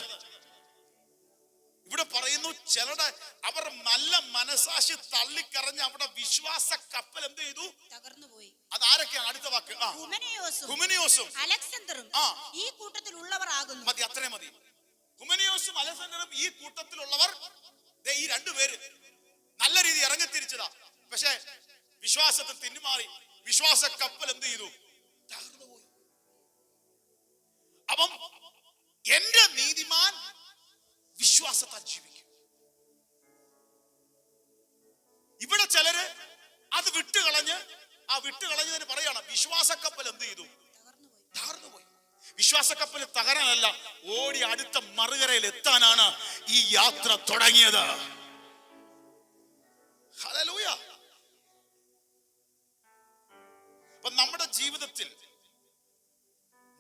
ഇവിടെ പറയുന്നു ചിലരുടെ അവർ നല്ല മനസാക്ഷി തള്ളിക്കറഞ്ഞ് അവിടെ വിശ്വാസ കപ്പൽ എന്ത് ചെയ്തു? തകർന്നുപോയി. അതാരൊക്കെയാണ്? അടുത്ത വാക്ക്. ഹുമനിയോസും അലക്സാണ്ടറും ഈ കൂട്ടത്തിലുള്ളവർ ആകുന്നു. മതി, അത്രയും മതി. ഹുമനിയോസും അലക്സാണ്ടറും ഈ കൂട്ടത്തിലുള്ളവർ. ഈ രണ്ടുപേര് നല്ല രീതി ഇറങ്ങിത്തിരിച്ചതാ. പക്ഷെ വിശ്വാസത്തിൽ തിന്നുമാറി വിശ്വാസ കപ്പൽ എന്ത് ചെയ്തു? തകർന്നുപോയി. അപ്പം എന്റെ നീതിമാൻ വിശ്വാസത്താൽ ജീവിക്കും. ഇവിടെ ചിലര് അത് വിട്ടുകളഞ്ഞതിന് പറയാണ് വിശ്വാസ കപ്പൽ എന്ത് ചെയ്തു? തകർന്നുപോയി. വിശ്വാസ കപ്പൽ തകരാനല്ല, ഓടി അടുത്ത മറുകരയിൽ എത്താനാണ് ഈ യാത്ര തുടങ്ങിയത്. ഹല്ലേലൂയ. അപ്പൊ നമ്മുടെ ജീവിതത്തിൽ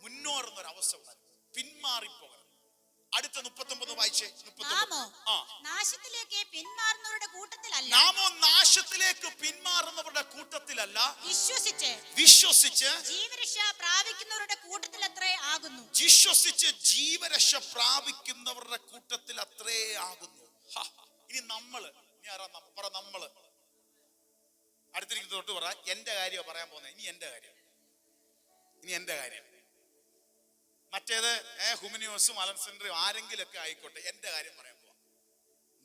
മുന്നോറുന്നൊരവസ്ഥ ഉണ്ടായി, പിന്മാറിപ്പോകണം. അടുത്ത 39 വായിച്ചേ. നാമോ നാശത്തിലേക്ക് പിന്മാറുന്നവരുടെ കൂട്ടത്തിലല്ല. നാമോ നാശത്തിലേക്ക് പിന്മാറുന്നവരുടെ കൂട്ടത്തിലല്ല, വിശ്വസിച്ച് ജീവരക്ഷ പ്രാപിക്കുന്നവരുടെ കൂട്ടത്തിൽ അത്രേ ആകുന്നു. വിശ്വസിച്ച് ജീവരക്ഷ പ്രാപിക്കുന്നവരുടെ കൂട്ടത്തിൽ അത്രേ ആകുന്നു. ഇനി നമ്മള്, ഇനി ആരാ നമ്മള്? അടുത്തിരിക്കുന്ന തൊട്ട് പറ, എന്റെ കാര്യം പറയാൻ പോകുന്നത്. ഇനി എന്റെ കാര്യം. മറ്റേത് ഹുമനിയോസും അലക്സാണ്ടറും ആരെങ്കിലൊക്കെ ആയിക്കോട്ടെ, എന്റെ കാര്യം പറയാൻ പോവാ.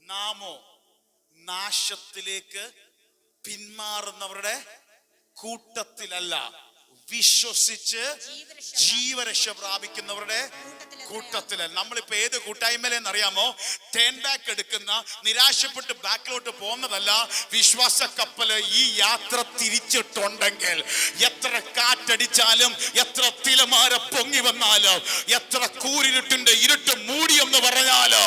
നാമോ നാശത്തിലേക്ക് പിന്മാറുന്നവരുടെ കൂട്ടത്തിലല്ല, വിശ്വസിച്ച് ജീവരക്ഷ പ്രാപിക്കുന്നവരുടെ കൂട്ടത്തിലല്ല. നമ്മളിപ്പോ ഏത് കൂട്ടായ്മയിലെന്ന് അറിയാമോ? ടേൺ ബാക്ക് എടുക്കുന്ന, നിരാശപ്പെട്ട് ബാക്കിലോട്ട് പോകുന്നതല്ല. വിശ്വാസ കപ്പല് ഈ യാത്ര തിരിച്ചിട്ടുണ്ടെങ്കിൽ എത്ര കാറ്റടിച്ചാലും, എത്ര തിലമാര പൊങ്ങി വന്നാലോ, എത്ര കൂരിരുട്ടിന്റെ ഇരുട്ട് മൂടിയെന്ന് പറഞ്ഞാലോ,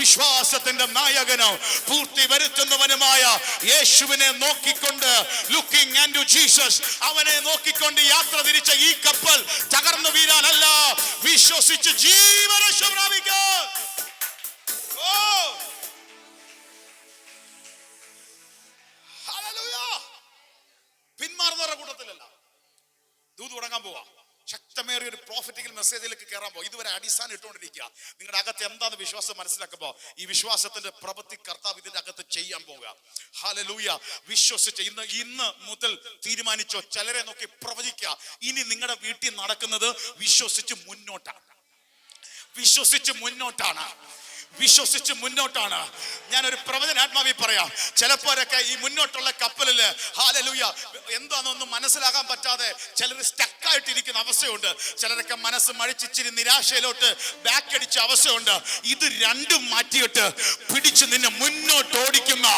വിശ്വാസത്തിന്റെ നായകനോ പൂർത്തി വരുത്തുന്നവനുമായ യേശുവിനെ നോക്കിക്കൊണ്ട്, ലുക്കിംഗ് ആൻഡ് ജീസസ്, അവനെ നോക്കിക്കൊണ്ട് യാത്ര തിരിച്ച ഈ കപ്പൽ തകർന്നു വീഴാനല്ല, വിശ്വസിച്ച് ജീവരക്ഷ പ്രാപിക്കാൻ. പിന്മാറുന്നവരുടെ കൂട്ടത്തിലല്ല. ദൂത് തുടങ്ങാൻ പോവാ. ശക്തമേറിയ ഒരു പ്രോഫറ്റിക്കൽ മെസ്സേജിലേക്ക് കയറാൻ പോകും. ഇതുവരെ അടിസ്ഥാനം ഇട്ടുകൊണ്ടിരിക്കുക. നിങ്ങളുടെ അകത്ത് എന്താണെന്ന് വിശ്വാസം മനസ്സിലാക്കുമ്പോ ഈ വിശ്വാസത്തിന്റെ പ്രവൃത്തി കർത്താവ് ഇതിന്റെ അകത്ത് ചെയ്യാൻ പോവുക. ഹല്ലേലൂയ. വിശ്വസിച്ച് ഇന്ന് മുതൽ തീരുമാനിച്ചോ, ചിലരെ നോക്കി പ്രവചിക്കുക. ഇനി നിങ്ങളുടെ വീട്ടിൽ നടക്കുന്നത് വിശ്വസിച്ച് മുന്നോട്ടാണ്. ഞാനൊരു പ്രവചനാത്മാവി പറയാം. ചിലപ്പോഴൊക്കെ ഈ മുന്നോട്ടുള്ള കപ്പലില് ഹല്ലേലൂയ എന്താണെന്നൊന്നും മനസ്സിലാകാൻ പറ്റാതെ ചിലർ സ്റ്റക്കായിട്ടിരിക്കുന്ന അവസ്ഥയുണ്ട്. ചിലരൊക്കെ മനസ്സ് മഴിച്ചിച്ചിരി നിരാശയിലോട്ട് ബാക്ക് അടിച്ച അവസ്ഥയുണ്ട്. ഇത് രണ്ടും മാറ്റിയിട്ട് പിടിച്ച് നിന്നെ മുന്നോട്ട് ഓടിക്കുന്ന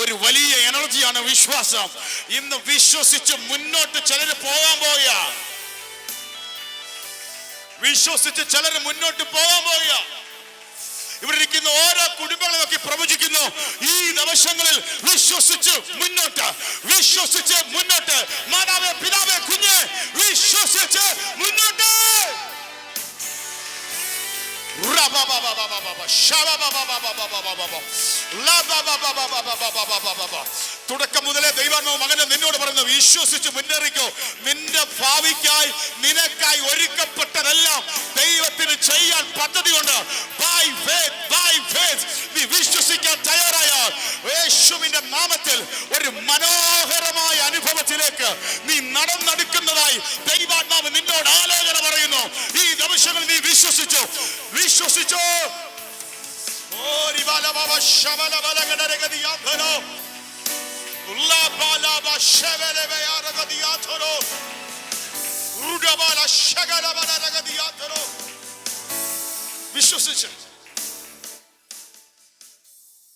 ഒരു വലിയ എനർജിയാണ് വിശ്വാസം. ഇന്ന് വിശ്വസിച്ച് മുന്നോട്ട് ചിലര് പോകാൻ പോവുക. ഇവിടെ ഇരിക്കുന്ന ഓരോ കുടുംബങ്ങളെ നോക്കി പ്രവചിക്കുന്നു. ഈ ദിവസങ്ങളിൽ വിശ്വസിച്ച് മുന്നോട്ട്. മാതാവേ, പിതാവേ, കുഞ്ഞ്, വിശ്വസിച്ച് മുന്നോട്ട്. തുടക്കം മുതലേ ദൈവാത്മാവ് മകനെ നിന്നോട് പറയുന്നു, വിശ്വസിച്ച് മുന്നേറിക്കോ. നിന്റെ ഭാവിക്കായി, നിനക്കായി ഒരുക്കപ്പെട്ടതെല്ലാം ദൈവത്തിന് ചെയ്യാൻ പദ്ധതിയുണ്ട്. ബൈ ഫെയ്ത്ത് നീ വിശ്വസിക്കാൻ തയ്യാറായാൽ യേശുവിന്റെ നാമത്തിൽ ഒരു മനോഹരമായ അനുഭവത്തിലേക്ക് നീ നടന്നെടുക്കുന്നതായി ദൈവാത്മാവ് നിന്നോട് ആലോചന പറയുന്നു. ഈ ദിവസങ്ങളിൽ നീ വിശ്വസിച്ചോ. വിശ്വസിച്ച്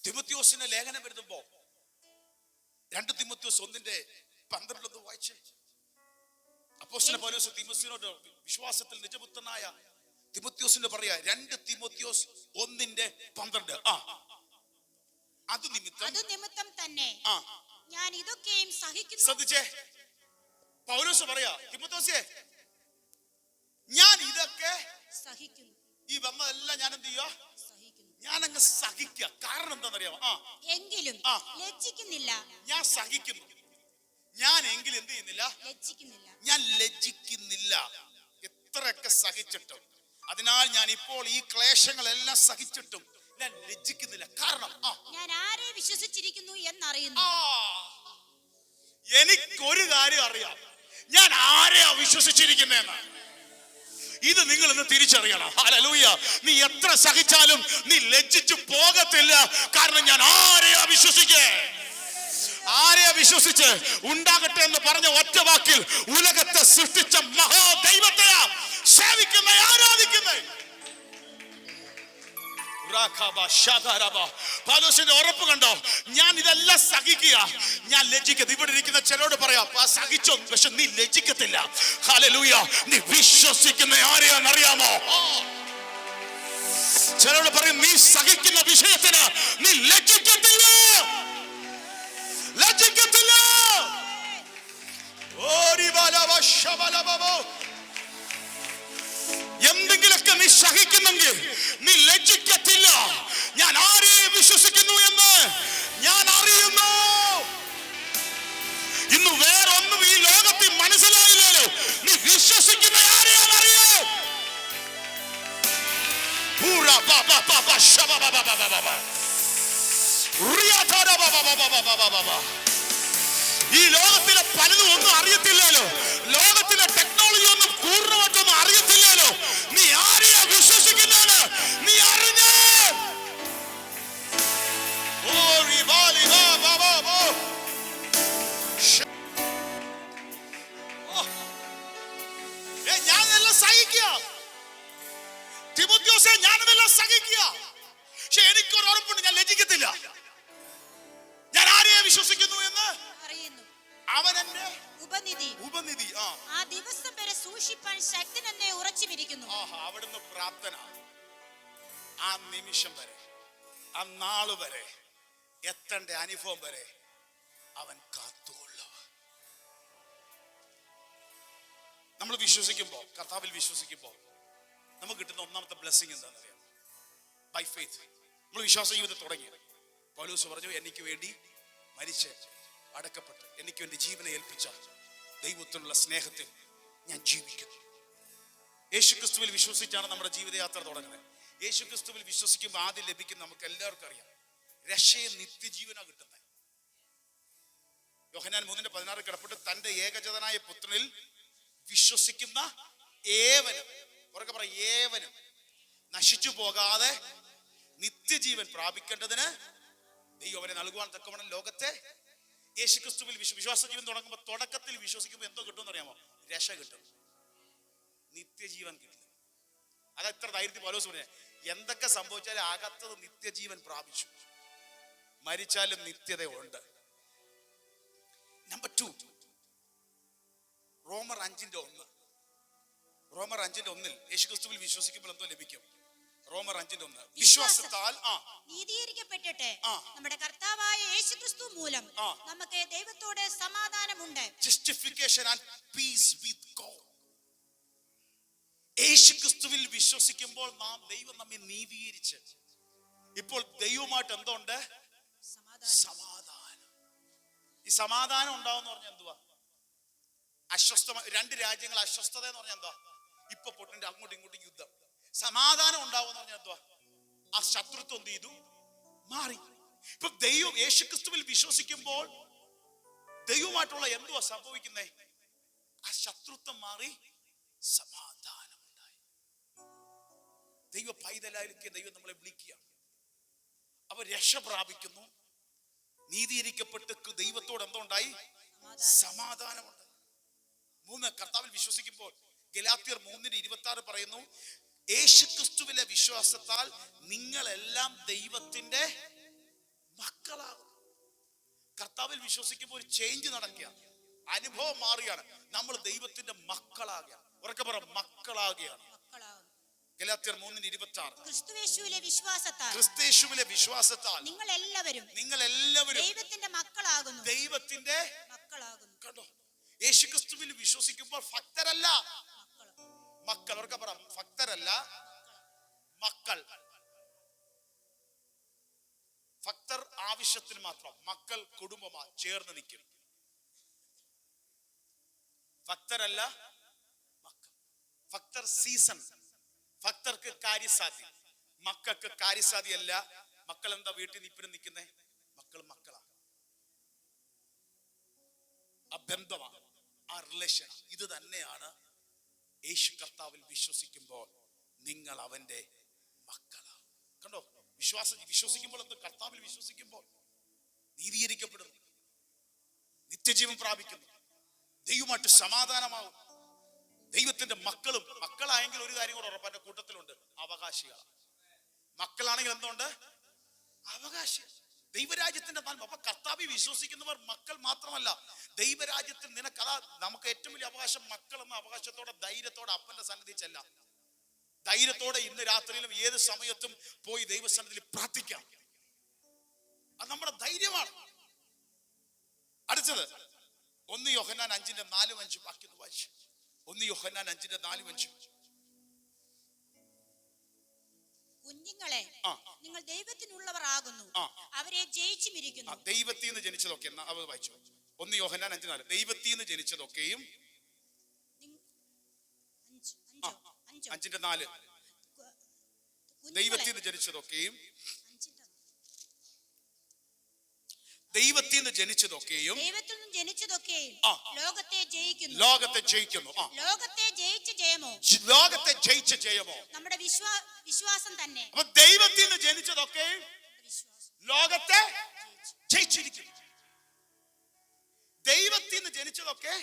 തിമോത്തിയോസിന്റെ ലേഖനം എഴുതുമ്പോ 2 തിമോത്തിയോസ് 1:12 വായിച്ചേ. അപ്പോസ്തലൻ പൗലോസ് തിമോത്തിയോസിനോട് വിശ്വാസത്തിൽ നിജപുത്രനായ തിമോത്തിയോസിന്റെ പറയാ 2 തിമോത്തിയോസ് 1:12. അത് നിമിത്തം തന്നെ ഞാൻ ഇതൊക്കെയും സഹിക്കുന്നു. ശ്രദ്ധിച്ചേ, പൗലോസ് പറയാ, തിമോത്തിയോസേ, ഞാൻ ഇതൊക്കെ സഹിക്കുന്നു. ഈ വന്നതെല്ലാം ഞാൻ എന്ത് ചെയ്യുക? ഞാനങ്ങ് സഹിക്കുക. കാരണം എന്താണെന്നറിയാമോ? എങ്കിലും ലജ്ജിക്കുന്നില്ല. ഞാൻ സഹിക്കുന്നു. ഞാൻ എങ്കിലും എന്ത് ചെയ്യുന്നില്ല? ലജ്ജിക്കുന്നില്ല. ഞാൻ ലജ്ജിക്കുന്നില്ല. എത്രയൊക്കെ സഹിച്ചിട്ടും അതിനാൽ ഞാൻ ഇപ്പോൾ ഈ ക്ലേശങ്ങളെല്ലാം സഹിച്ചിട്ടും ഞാൻ ലജ്ജിക്കുന്നില്ല. കാരണം ഞാൻ ആരെ വിശ്വസിച്ചിരിക്കുന്നു എന്നറിയുന്നു. എനിക്കൊരു കാര്യം അറിയാം, ഞാൻ ആരെയാ വിശ്വസിച്ചിരിക്കുന്നതെന്ന്. ഇത് നിങ്ങൾ ഇന്ന് തിരിച്ചറിയണം. ഹല്ലേലൂയ. നീ എത്ര സഹിച്ചാലും നീ ലജ്ജിച്ചു പോകത്തില്ല. കാരണം ഞാൻ ആരെയാ വിശ്വസിച്ച് ഉണ്ടാകട്ടെ എന്ന് പറഞ്ഞ ഒറ്റ വാക്കിൽ ഉലകത്തെ സൃഷ്ടിച്ച മഹാദൈവത്തെയാ സേവിക്കുന്ന, ആരാധിക്കുന്നത്. പൗലോസിന്റെ ഉറപ്പ് കണ്ടോ? ഞാൻ ഇതെല്ലാം സഹിക്കുക, ഞാൻ ലജ്ജിക്കത്തില്ല. ഇവിടെ ഇരിക്കുന്ന ചിലരോട് പറയാം, സഹിച്ചോ, പക്ഷെ നീ ലജ്ജിക്കത്തില്ല. ഹല്ലേലൂയ. നീ വിശ്വസിക്കുന്ന ആരെയാണെന്നറിയാമോ? ചിലരോട് പറയും, നീ സഹിക്കുന്ന വിഷയത്തിന് നീ ലജ്ജിക്കത്തില്ല. എന്തെങ്കിലൊക്കെ നീ സഹിക്കുന്നെങ്കിൽ നീ ലജ്ജിക്കത്തില്ല. ഞാൻ ആരെ വിശ്വസിക്കുന്നു എന്ന് ഞാൻ അറിയുന്നു. ഇന്ന് വേറൊന്നും ഈ ലോകത്തിൽ മനസ്സിലായില്ലല്ലോ. നീ വിശ്വസിക്കുന്ന ആരെയാണെന്നറിയോ? ഈ ലോകത്തിലെ പലതും ഒന്നും അറിയത്തില്ലല്ലോ. ലോകത്തിലെ ടെക്നോളജി ഒന്നും പൂർണ്ണമായിട്ടൊന്നും അറിയത്തില്ലല്ലോ. നീ ആരെയാ വിശ്വസിക്കുന്നത് നീ അറിഞ്ഞോ? ഞാനെല്ലാം സഹിക്കുക തിമോഥെയോസേ, ഞാനതെല്ലാം സഹിക്കുക. പക്ഷെ എനിക്കൊരു ഉറപ്പുണ്ട്, ഞാൻ ലജ്ജിക്കത്തില്ല. ഞാൻ ആരെയെ വിശ്വസിക്കുന്നു എന്ന് അറിയുന്നു. അവൻ എന്റെ ഉപനിധി. ആ ദിവസം വരെ സൂക്ഷിപ്പാൻ ശക്തൻ എന്നെ ഉറച്ചുമിരിക്കുന്നു. അവിടുന്ന് പ്രാർത്ഥന. ആ നിമിഷം വരെ, ആ നാള് വരെ, എത്തേണ്ട അനുഭവം വരെ അവൻ കാത്തുകൊള്ളും. നമ്മൾ വിശ്വസിക്കുമ്പോ, കർത്താവിൽ വിശ്വസിക്കുമ്പോ നമുക്ക് കിട്ടുന്ന ഒന്നാമത്തെ ബ്ലെസ്സിങ് എന്താണെന്നറിയാം? By faith. നമ്മൾ വിശ്വാസ ജീവിതം തുടങ്ങി. പൗലോസ് പറഞ്ഞു, എനിക്ക് വേണ്ടി മരിച്ച് അടക്കപ്പെട്ട് എനിക്ക് വേണ്ടി ജീവനെ ഏൽപ്പിച്ച ദൈവത്തിനുള്ള സ്നേഹത്തിൽ ഞാൻ ജീവിക്കുന്നു. യേശുക്രിസ്തുവിൽ വിശ്വസിച്ചാണ് നമ്മുടെ ജീവിതയാത്ര തുടങ്ങുന്നത്. യേശുക്രിസ്തുവിൽ വിശ്വസിക്കുമ്പോൾ ആദ്യം ലഭിക്കുന്ന നമുക്ക് എല്ലാവർക്കും അറിയാം, രക്ഷയെ നിത്യജീവനാ കിട്ടുന്നത്. യോഹന്നാൻ 3:16 കിടപ്പെട്ട് തന്റെ ഏകജാതനായ പുത്രനിൽ വിശ്വസിക്കുന്ന ഏവനും, ഉറക്കെ പറ, ഏവനും നശിച്ചു പോകാതെ നിത്യജീവൻ പ്രാപിക്കേണ്ടതിന് ദൈവം അവരെ നൽകുവാൻ തക്കവണ്ണം ലോകത്തെ യേശുക്രിസ്തുവിൽ വിശ്വാസ ജീവൻ തുടങ്ങുമ്പോൾ തുടക്കത്തിൽ വിശ്വസിക്കുമ്പോൾ എന്തോ കിട്ടുമെന്ന് അറിയാമോ? രക്ഷ കിട്ടും, നിത്യജീവൻ കിട്ടും. അത് എത്ര ധൈര്യത്തിൽ പൗലോസ് പറഞ്ഞ, എന്തൊക്കെ സംഭവിച്ചാലും അകത്തത് നിത്യജീവൻ പ്രാപിച്ചു, മരിച്ചാലും നിത്യതയുണ്ട്. നമ്പർ 2, റോമർ 5:1. റോമർ 5:1 യേശുക്രിസ്തുവിൽ വിശ്വസിക്കുമ്പോൾ എന്തോ ലഭിക്കും? റോമർ 5:1 വിശ്വാസത്താൽ നീതീകരിക്കപ്പെട്ടിട്ട് നമ്മുടെ കർത്താവായ യേശുക്രിസ്തു മൂലം നമുക്ക് ദൈവത്തോട് സമാധാനമുണ്ട്. Justification and peace with God. യേശുക്രിസ്തുവിൽ വിശ്വസിക്കുമ്പോൾ ദൈവം നമ്മെ നീതീകരിച്ച് ഇപ്പോൾ ദൈവമായിട്ട് എന്തുണ്ട്? സമാധാനം. ഈ സമാധാനം ഉണ്ടാവുന്ന പറഞ്ഞാൽ എന്തുവാ? അസ്വസ്ഥമായ 2 രാജ്യങ്ങൾ അസ്വസ്ഥത എന്ന് പറഞ്ഞാൽ എന്താ? ഇപ്പൊ പൊട്ടിന്റെ അങ്ങോട്ടും ഇങ്ങോട്ടും യുദ്ധം. സമാധാനം ഉണ്ടാവുമെന്ന് പറഞ്ഞാൽ എന്തുവാ? ആ ശത്രുത്വം എന്ത് ചെയ്തു? മാറി. ഇപ്പൊ ദൈവം യേശുക്രിസ്തുവിൽ വിശ്വസിക്കുമ്പോൾ ദൈവമായിട്ടുള്ള എന്തുവാ സംഭവിക്കുന്നേ? ആ ശത്രുത്വം മാറി, സമാധാനം ഉണ്ടായി. ദൈവ പൈതലായിരിക്കെ ദൈവം നമ്മളെ വിളിക്കുക. അപ്പൊ രക്ഷ പ്രാപിക്കുന്നു, നീതീകരിക്കപ്പെട്ട് ദൈവത്തോട് എന്തോ ഉണ്ടായി? സമാധാനമുണ്ട്. 3, കർത്താവിൽ വിശ്വസിക്കുമ്പോൾ ഗലാത്യർ 3:26 പറയുന്നു, യേശുക്രിസ്തുവിലെ വിശ്വാസത്താൽ നിങ്ങളെല്ലാം ദൈവത്തിന്റെ മക്കളാകും. കർത്താവിൽ വിശ്വസിക്കുമ്പോൾ ഒരു ചേഞ്ച് നടക്കുക, അനുഭവം മാറുകയാണ്. നമ്മൾ ദൈവത്തിന്റെ മക്കളാകുകയാണ്. ഉറക്കെ പറ, മക്കളാകുകയാണ്. ഗലാത്യർ 3:26 ക്രിസ്തുയേശുവിലെ വിശ്വാസത്താൽ നിങ്ങൾ എല്ലാവരും ദൈവത്തിന്റെ മക്കളാകുന്നു. ദൈവത്തിന്റെ മക്കളാകുന്നു. കണ്ടോ? യേശുക്രിസ്തുവിൽ വിശ്വസിക്കുമ്പോൾ ഭക്തരല്ല, മക്കൾ. അവർക്ക് പറ, ഭക്തരല്ല, മക്കൾ. ഭക്തർ ആവശ്യത്തിന് മാത്രം, മക്കൾ കുടുംബമാ ചേർന്ന് നിൽക്കും. ഭക്തരല്ല, മക്കൾ. ഭക്തർ സീസൺ, ഭക്തർക്ക് കാര്യസാധ്യം, മക്കൾക്ക് കാര്യസാധ്യമല്ല. മക്കൾ എന്താ വീട്ടിൽ നിപ്പിനും നിൽക്കുന്നേ? മക്കളാ, ആ ബന്ധമാണ്, ആ റിലേഷൻ. ഇത് തന്നെയാണ് യേശു കർത്താവിൽ വിശ്വസിക്കുമ്പോൾ നിങ്ങൾ അവന്റെ മക്കളാ. കണ്ടോ, വിശ്വസിക്കുമ്പോൾ എന്ത്? കർത്താവിൽ വിശ്വസിക്കുമ്പോൾ നീതീകരിക്കപ്പെടുന്നു, നിത്യജീവൻ പ്രാപിക്കുന്നു, ദൈവമായിട്ട് സമാധാനമാവും. ദൈവത്തിന്റെ മക്കളായെങ്കിൽ ഒരു കാര്യം കൂടെ ഉറപ്പാന്റെ കൂട്ടത്തിലുണ്ട്, അവകാശികളാണ്. മക്കളാണെങ്കിൽ എന്തുണ്ട്? അവകാശി, ദൈവരാജ്യത്തിന്റെ നന്മ. അപ്പൊ കർത്താവിൽ വിശ്വസിക്കുന്നവർ മക്കൾ മാത്രമല്ല, ദൈവരാജ്യത്തിൽ നിനക്ക് അതാ നമുക്ക് ഏറ്റവും വലിയ അവകാശം. മക്കൾ എന്ന അവകാശത്തോടെ ധൈര്യത്തോടെ അപ്പന്റെ സന്നിധി ചെല്ലാം. ധൈര്യത്തോടെ ഇന്ന് രാത്രിയിലും ഏത് സമയത്തും പോയി ദൈവസന്നിധിയിൽ പ്രാർത്ഥിക്കാം. അത് നമ്മുടെ ധൈര്യമാണ്. അടുത്തത് 1 യോഹന്നാൻ 5:4-5 വാക്യം വായിച്ചു. 1 യോഹന്നാൻ 5:4-5. കുഞ്ഞുങ്ങളെ, നിങ്ങൾ ദൈവത്തിനുള്ളവർ ആകുന്നു, അവരെ ജയിച്ചുമിരിക്കുന്നു. ദൈവത്തിൽ നിന്ന് ജനിച്ചതൊക്കെ വായിച്ചു. 1 യോഹന്നാൻ 5:4. ദൈവത്തിൽ നിന്ന് ജനിച്ചതൊക്കെയും 5:4. ദൈവത്തിൽ നിന്ന് ജനിച്ചതൊക്കെയും ലോകത്തെ ജയിക്കുന്നു. ലോകത്തെ ജയിച്ച ജയമോ നമ്മുടെ വിശ്വാസം തന്നെ. അപ്പൊ ദൈവത്തിൽ നിന്ന് ജനിച്ചതൊക്കെ ലോകത്തെ ജയിച്ചിരിക്കുന്നു. ദൈവത്തിൽ നിന്ന് ജനിച്ചതൊക്കെ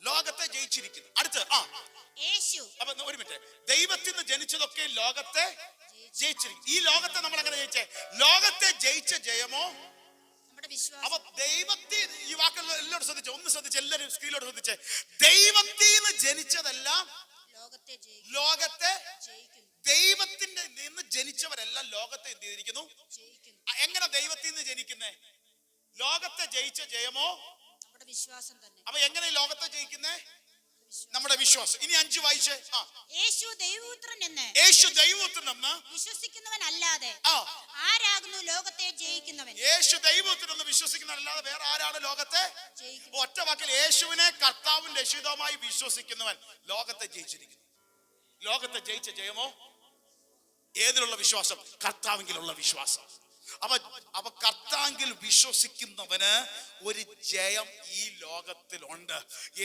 ലോകത്തെ ജയിച്ചിരിക്കുന്നു. അടുത്ത് യേശു. അപ്പൊ ഒരു മിനിറ്റ്, ദൈവത്തിൽ നിന്ന് ജനിച്ചതൊക്കെ ലോകത്തെ ജയിച്ചിരിക്കുന്നു. ഈ ലോകത്തെ നമ്മൾ എങ്ങനെ ജയിച്ചേ? ലോകത്തെ ജയിച്ച ജയമോ നമ്മുടെ വിശ്വാസം. അപ്പൊ ദൈവത്തിൽ, ഈ വാക്കുകൾ എല്ലാവരും ശ്രദ്ധിച്ചു, ഒന്ന് ശ്രദ്ധിച്ച്, എല്ലാവരും സ്ക്രീനിലോട്ട് ശ്രദ്ധിച്ചേ. ദൈവത്തിൽ നിന്ന് ജനിച്ചതെല്ലാം ലോകത്തെ ജയിക്കുന്നു. ദൈവത്തിന്റെ നിന്ന് ജനിച്ചവരെല്ലാം ലോകത്തെ എന്ത് ചെയ്തിരിക്കുന്നു? എങ്ങനെ ദൈവത്തിൽ നിന്ന് ജനിക്കുന്നേ? ലോകത്തെ ജയിച്ച ജയമോ നമ്മുടെ വിശ്വാസം തന്നെ. അപ്പൊ എങ്ങനെ ലോകത്തെ ജയിക്കുന്നേ? നമ്മുടെ വിശ്വാസം. ഇനി 5 വായിച്ചേ. യേശു ദൈവപുത്രൻ എന്ന് വിശ്വസിക്കുന്നവനല്ലാതെ ആരാകുന്നു ലോകത്തെ ജയിക്കുന്നവൻ? യേശു ദൈവപുത്രൻ എന്ന് വിശ്വസിക്കുന്നവനല്ലാതെ വേറെ ആരാണ് ലോകത്തെ? ഒറ്റ വാക്കിൽ, യേശുവിനെ കർത്താവും രക്ഷിതാവുമായി വിശ്വസിക്കുന്നവൻ ലോകത്തെ ജയിച്ചിരിക്കുന്നു. ലോകത്തെ ജയിച്ച ജയമോ ഏതിലുള്ള വിശ്വാസം? കർത്താവിലുള്ള വിശ്വാസം. അപ്പൊ കർത്താവിൽ വിശ്വസിക്കുന്നവന് ഒരു ജയം ഈ ലോകത്തിലുണ്ട്.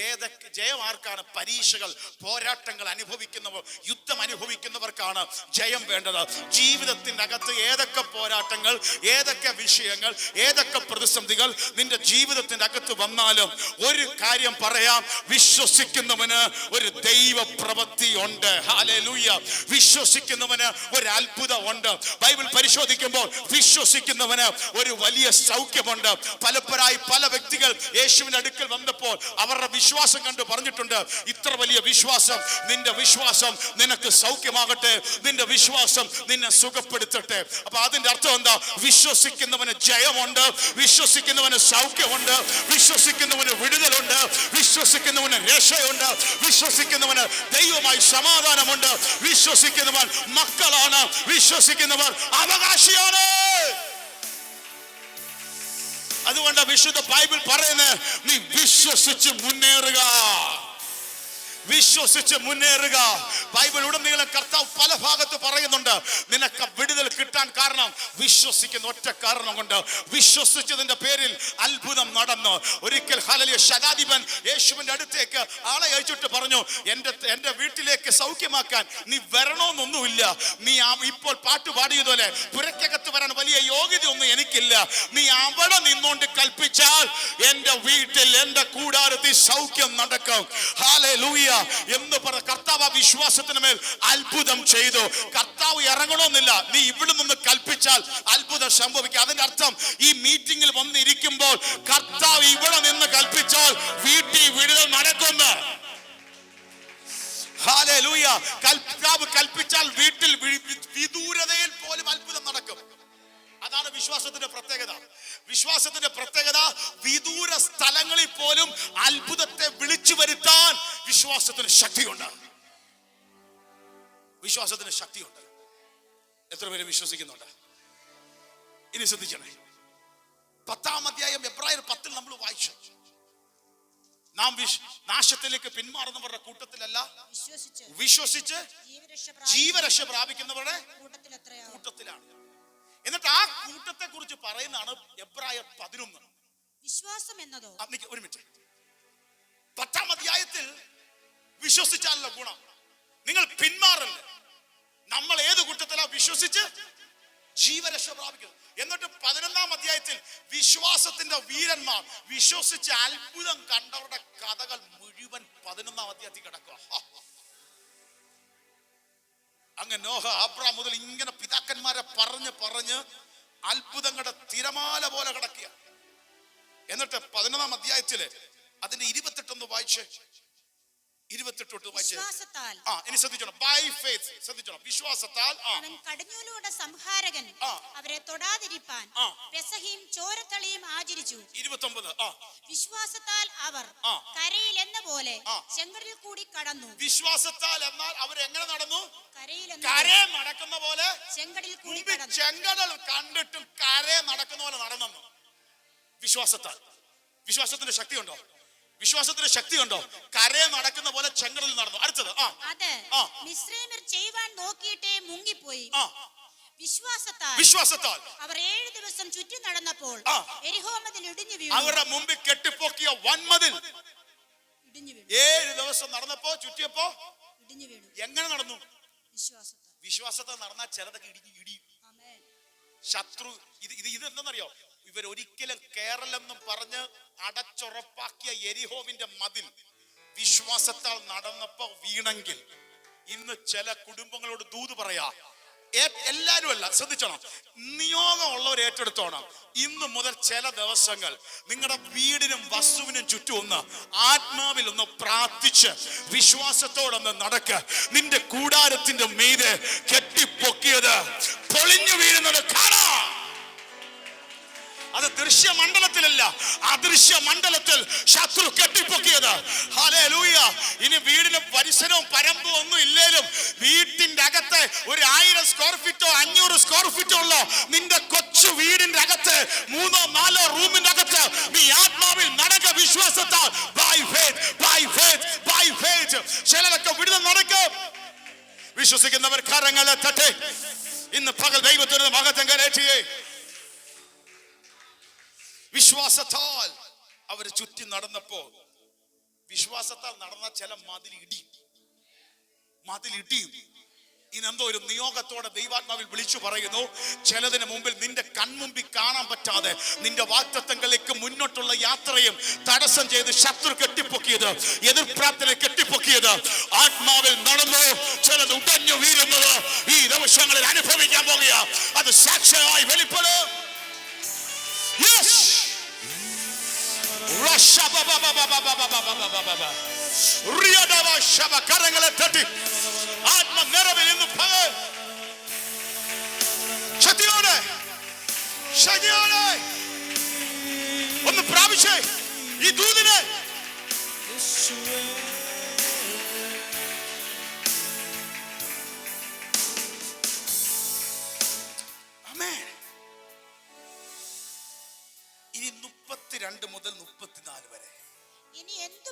ഏതൊക്കെ ജയം? ആർക്കാണ്? പരീക്ഷകൾ, പോരാട്ടങ്ങൾ അനുഭവിക്കുന്നവർ, യുദ്ധം അനുഭവിക്കുന്നവർക്കാണ് ജയം വേണ്ടത്. ജീവിതത്തിന്റെ അകത്ത് ഏതൊക്കെ പോരാട്ടങ്ങൾ, ഏതൊക്കെ വിഷയങ്ങൾ, ഏതൊക്കെ പ്രതിസന്ധികൾ നിന്റെ ജീവിതത്തിന്റെ അകത്ത് വന്നാലും ഒരു കാര്യം പറയാം, വിശ്വസിക്കുന്നവന് ഒരു ദൈവ പ്രവൃത്തി ഉണ്ട്. ഹല്ലേലൂയ. വിശ്വസിക്കുന്നവന് ഒരു അത്ഭുതം ഉണ്ട്. ബൈബിൾ പരിശോധിക്കുമ്പോൾ വിശ്വസിക്കുന്നവന് ഒരു വലിയ സൗഖ്യമുണ്ട്. പലപ്പോഴായി പല വ്യക്തികൾ യേശുവിന്റെ അടുക്കൽ വന്നപ്പോൾ അവരുടെ വിശ്വാസം കണ്ടു പറഞ്ഞിട്ടുണ്ട്, ഇത്ര വലിയ വിശ്വാസം, നിന്റെ വിശ്വാസം നിനക്ക് സൗഖ്യമാകട്ടെ, നിന്റെ വിശ്വാസം നിന്നെ സുഖപ്പെടുത്തട്ടെ. അപ്പൊ അതിന്റെ അർത്ഥം എന്താ? വിശ്വസിക്കുന്നവന് ജയമുണ്ട്, വിശ്വസിക്കുന്നവന് സൗഖ്യമുണ്ട്, വിശ്വസിക്കുന്നവന് വിടുതലുണ്ട്, വിശ്വസിക്കുന്നവന് രക്ഷയുണ്ട്, വിശ്വസിക്കുന്നവന് ദൈവമായി സമാധാനമുണ്ട്, വിശ്വസിക്കുന്നവൻ മക്കളാണ്, വിശ്വസിക്കുന്നവർ അവകാശിയാണ്. അതുകൊണ്ട് വിശുദ്ധ ബൈബിൾ പറയുന്നത്, നീ വിശ്വസിച്ച് മുന്നേറുക, വിശ്വസിച്ച് മുന്നേറുക. ബൈബിൾ ഉടനീളം കർത്താവ് പല ഭാഗത്ത് പറയുന്നുണ്ട്, നിനക്ക് വിടുതൽ കിട്ടാൻ കാരണം വിശ്വസിക്കുന്ന ഒറ്റ കാരണം കൊണ്ട്. വിശ്വസിച്ചതിന്റെ പേരിൽ അത്ഭുതം നടന്നു. ഒരിക്കൽ ഹല്ലേലൂയ ശതാധിപൻ യേശുവിന്റെ അടുത്തേക്ക് ആളെ അയച്ചിട്ട് പറഞ്ഞു, എന്റെ വീട്ടിലേക്ക് സൗഖ്യമാക്കാൻ നീ വരണമെന്നൊന്നുമില്ല, നീ ഇപ്പോൾ പാട്ട് പാടിയതുപോലെ പുരക്കകത്ത് വരാൻ വലിയ യോഗ്യതയൊന്നും എനിക്കില്ല, നീ അവിടെ നിന്നോണ്ട് കൽപ്പിച്ചാൽ എന്റെ വീട്ടിൽ, എന്റെ കൂടാരത്തിൽ സൗഖ്യം നടക്കും. ഹല്ലേലൂയ എന്ന് പറഞ്ഞ കർത്താവ് വിശ്വാസത്തിന് മേൽ അത്ഭുതം ചെയ്തു. കർത്താവ് ഇറങ്ങണമെന്നില്ല, നീ ഇവിടെ നിന്ന് കൽപ്പിച്ചാൽ അത്ഭുതം സംഭവിക്കും. അതിന്റെ അർത്ഥം, ഈ മീറ്റിംഗിൽ വന്നിരിക്കുമ്പോൾ കർത്താവ് ഇവിടെ നിന്ന് കൽപ്പിച്ചാൽ വീട്ടിൽ വിടുതൽ നടക്കുന്നു. ഹല്ലേലൂയ. കർത്താവ് കൽപ്പിച്ചാൽ വീട്ടിൽ വിദൂരതയിൽ പോലും അത്ഭുതം നടക്കും. അതാണ് വിശ്വാസത്തിന്റെ പ്രത്യേകത. വിശ്വാസത്തിന്റെ പ്രത്യേകത, വിദൂര സ്ഥലങ്ങളിൽ പോലും അത്ഭുതത്തെ വിളിച്ചു വരുത്താൻ വിശ്വാസത്തിന് ശക്തിയുണ്ട്. വിശ്വാസത്തിന് ശക്തിയുണ്ട്. എത്ര പേര് വിശ്വസിക്കുന്നുണ്ട്? ഇനി ശ്രദ്ധിക്കണേ, 10-ാം അധ്യായം എബ്രായർ 10 നമ്മൾ വായിച്ചു. നാം നാശത്തിലേക്ക് പിന്മാറുന്നവരുടെ കൂട്ടത്തിലല്ല, വിശ്വസിച്ച് ജീവരക്ഷ പ്രാപിക്കുന്നവരുടെ കൂട്ടത്തിലാണ്. എന്നിട്ട് ആ കൂട്ടത്തെ കുറിച്ച് പറയുന്നതാണ് എബ്രായർ 11. വിശ്വാസം എന്നതോ, ഒരു മിനിറ്റ്, 10-ാം അധ്യായത്തിൽ വിശ്വസിച്ചാലുള്ള ഗുണം, നിങ്ങൾ പിന്മാറല്ലേ. നമ്മൾ ഏത് കൂട്ടത്തിലാ? വിശ്വസിച്ച് ജീവരക്ഷ പ്രാപിക്കുന്നത്. എന്നിട്ട് 11-ാം അധ്യായത്തിൽ വിശ്വാസത്തിന്റെ വീരന്മാർ, വിശ്വസിച്ച് അത്ഭുതം കണ്ടവരുടെ കഥകൾ മുഴുവൻ 11-ാം അധ്യായത്തിൽ കിടക്കുക. അങ്ങ് നോഹ, അബ്രാം മുതൽ ഇങ്ങനെ പിതാക്കന്മാരെ പറഞ്ഞ് അത്ഭുതങ്ങളുടെ തിരമാല പോലെ കിടക്കുക. എന്നിട്ട് 11-ാം അധ്യായത്തില് അതിന്റെ 28 വായിച്ച്, 28 വായിച്ച്. ഇനി ശ്രദ്ധിച്ചോണം. ബൈ ഫെയ്ത്ത്, ശ്രദ്ധിച്ചോണം. വിശ്വാസത്താൽ അവൻ കടിഞ്ഞൂലുകളുടെ സംഹാരകൻ അവരെ തൊടാതിരിപ്പാൻ പെസഹയും ചോരത്തളിയും ആചരിച്ചു. 29. വിശ്വാസത്താൽ അവർ കരയിൽ എന്ന പോലെ ചെങ്കടലിൽ കൂടി കടന്നു. വിശ്വാസത്താൽ എന്നാൽ അവർ എങ്ങനെ നടന്നു? കരയിൽ നടക്കുന്ന പോലെ ചെങ്കടലിൽ കൂടി കടന്നു. ചെങ്കടൽ കണ്ടിട്ടും കരയെ നടക്കുന്ന പോലെ നടന്നു. വിശ്വാസത്താൽ. വിശ്വാസത്തിന്റെ ശക്തി ഉണ്ടോ? വിശ്വാസത്തിന്റെ ശക്തി ഉണ്ടോ? കരയെ നടക്കുന്ന പോലെ ചെങ്കടലിൽ നടന്നു. അടുത്തത്, അത് മിസ്രയീമ്യർ ചെയ്യുവാൻ നോക്കിയിട്ടേ മുങ്ങിപ്പോയി. വിശ്വാസത്താൽ അവർ 7 ദിവസം ചുറ്റി നടന്നപ്പോൾ യെരിഹോ മതിൽ ഇടിഞ്ഞു വീണു. അവരുടെ മുമ്പിൽ കെട്ടിപ്പൊക്കിയ വൻമതിൽ ഇടിഞ്ഞു വീണു. 7 ദിവസം നടന്നപ്പോ, ചുറ്റിയപ്പോ ഇടിഞ്ഞു വീണു. എങ്ങനെ നടന്നു? വിശ്വാസത്താൽ നടന്നാൽ ചിലതൊക്കെ ഇടിയും. ശത്രു ഇതെന്തെന്നറിയോ? ഇവരൊരിക്കലും കേരളെന്നും പറഞ്ഞ് അടച്ചുറപ്പാക്കിയ യെരിഹോവിന്റെ മതിൽ വിശ്വാസത്താൽ നടന്നപ്പോ വീണെങ്കിൽ, ഇന്ന് ചില കുടുംബങ്ങളോട് ദൂത് പറയാ, എല്ലാരും അല്ല, ശ്രദ്ധിച്ചോണം, നിയോഗമുള്ളവർ ഏറ്റെടുത്തോണം. ഇന്ന് മുതൽ ചില ദിവസങ്ങൾ നിങ്ങളുടെ വീടിനും വസ്തുവിനും ചുറ്റും ഒന്ന് ആത്മാവിൽ ഒന്ന് പ്രാർത്ഥിച്ച് വിശ്വാസത്തോടൊന്ന് നടക്കുക. നിന്റെ കൂടാരത്തിന്റെ മീതെ കെട്ടിപ്പൊക്കിയത് പൊളിഞ്ഞു വീഴുന്നത് കാണാം. അത് ദൃശ്യമണ്ഡലത്തിലല്ല, അദൃശ്യ മണ്ഡലത്തിൽ ശത്രു കെട്ടിപ്പൊക്കിയത്. ഹല്ലേലൂയ. ഇനി വീടിന് പരിസരവും പരമ്പും ഒന്നും ഇല്ലേലും വീട്ടിന്റെ അകത്ത് ഒരു 1000 സ്ക്വയർ ഫീറ്റോ 500 സ്ക്വയർ ഫീറ്റോ ഉള്ള നിന്റെ കൊച്ചു വീടിന്റെ അകത്ത് 3-4 റൂമിന്റെ അകത്ത് നീ ആത്മാവിൽ നടക്ക. വിശ്വാസത്താൽ by faith, by faith, by faith. ചിലരൊക്കെ വിടുതൽ നടക്കും. വിശ്വസിക്കുന്നവർ കരങ്ങളെ തട്ടെ. ഇന്ന് പകൽ ദൈവത്തിന് മഹത്വം കരയറ്റിയേ. വിശ്വാസത്താൽ അവർ ചുറ്റി നടന്നപ്പോ, വിശ്വാസത്താൽ നടന്ന ചില മതിലിടിയും. ഇനെന്തോ ഒരു നിയോഗത്തോടെ ദൈവാത്മാവിൽ വിളിച്ചു പറയുന്നു, ചിലതിന് മുമ്പിൽ നിന്റെ കൺമുമ്പിൽ കാണാൻ പറ്റാതെ നിന്റെ വാഗ്ദത്തങ്ങളിലേക്ക് മുന്നോട്ടുള്ള യാത്രയും തടസ്സം ചെയ്ത് ശത്രു കെട്ടിപ്പൊക്കിയത്, എതിർപ്രാർത്ഥന കെട്ടിപ്പൊക്കിയത് ആത്മാവിൽ നടന്നു. ചിലത് ഉടഞ്ഞു വീഴുന്നത് ഈ ദിവസങ്ങളിൽ അനുഭവിക്കാൻ പോകുക. അത് സാക്ഷ്യമായി വെളിപ്പെടും. കരങ്ങളെ തട്ടി ആത്മനിറവിൽ ഇന്ന് പകൽ ശക്തിയോടെ ഒന്ന് പ്രാപിച്ചേ ഈ ദൂതിനെ. ഇനി 32 മുതൽ 34 വരെ ഇനി എന്തു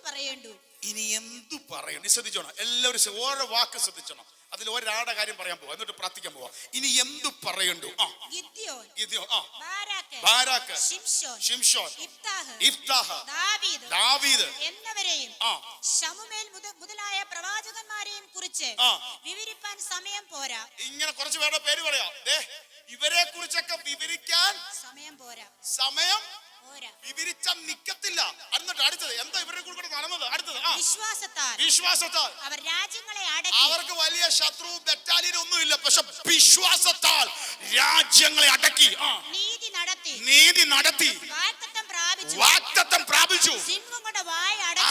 പറയേണ്ടു? ശ്രദ്ധിച്ചോണം എല്ലാവരും, ഓരോ വാക്ക് ശ്രദ്ധിച്ചോണം. അതിൽ ഒരാളുടെ കാര്യം പറയാൻ പോവാ, എന്നിട്ട് പ്രാർത്ഥിക്കാൻ പോവാ. ഇനി എന്തു പറയണ്ടു? ബാരാക്ക്, ശിംശോൻ, ഇഫ്താഹ്, ദാവീദ് എന്നവരെയും ശമൂവേൽ മുതലായ പ്രവാചകന്മാരെയും കുറിച്ച് വിവരിപ്പാൻ സമയം പോരാ. ഇങ്ങനെ കുറച്ച് പേരുടെ പേര് പറയാം. ഇവരെ കുറിച്ചൊക്കെ വിവരിക്കാൻ സമയം വിവരിച്ച നിക്കത്തില്ല. എന്നിട്ട് അടുത്തത് എന്താ ഇവരുടെ കൂടെ നടന്നത്? അടുത്തത് വിശ്വാസത്താൽ അവർ രാജ്യങ്ങളെ അടക്കി. അവർക്ക് വലിയ ശത്രു ബറ്റാലിയൻ ഒന്നുമില്ല, പക്ഷെ വിശ്വാസത്താൽ രാജ്യങ്ങളെ അടക്കി, നീതി നടത്തി, വാഗ്ദത്തം പ്രാപിച്ചു,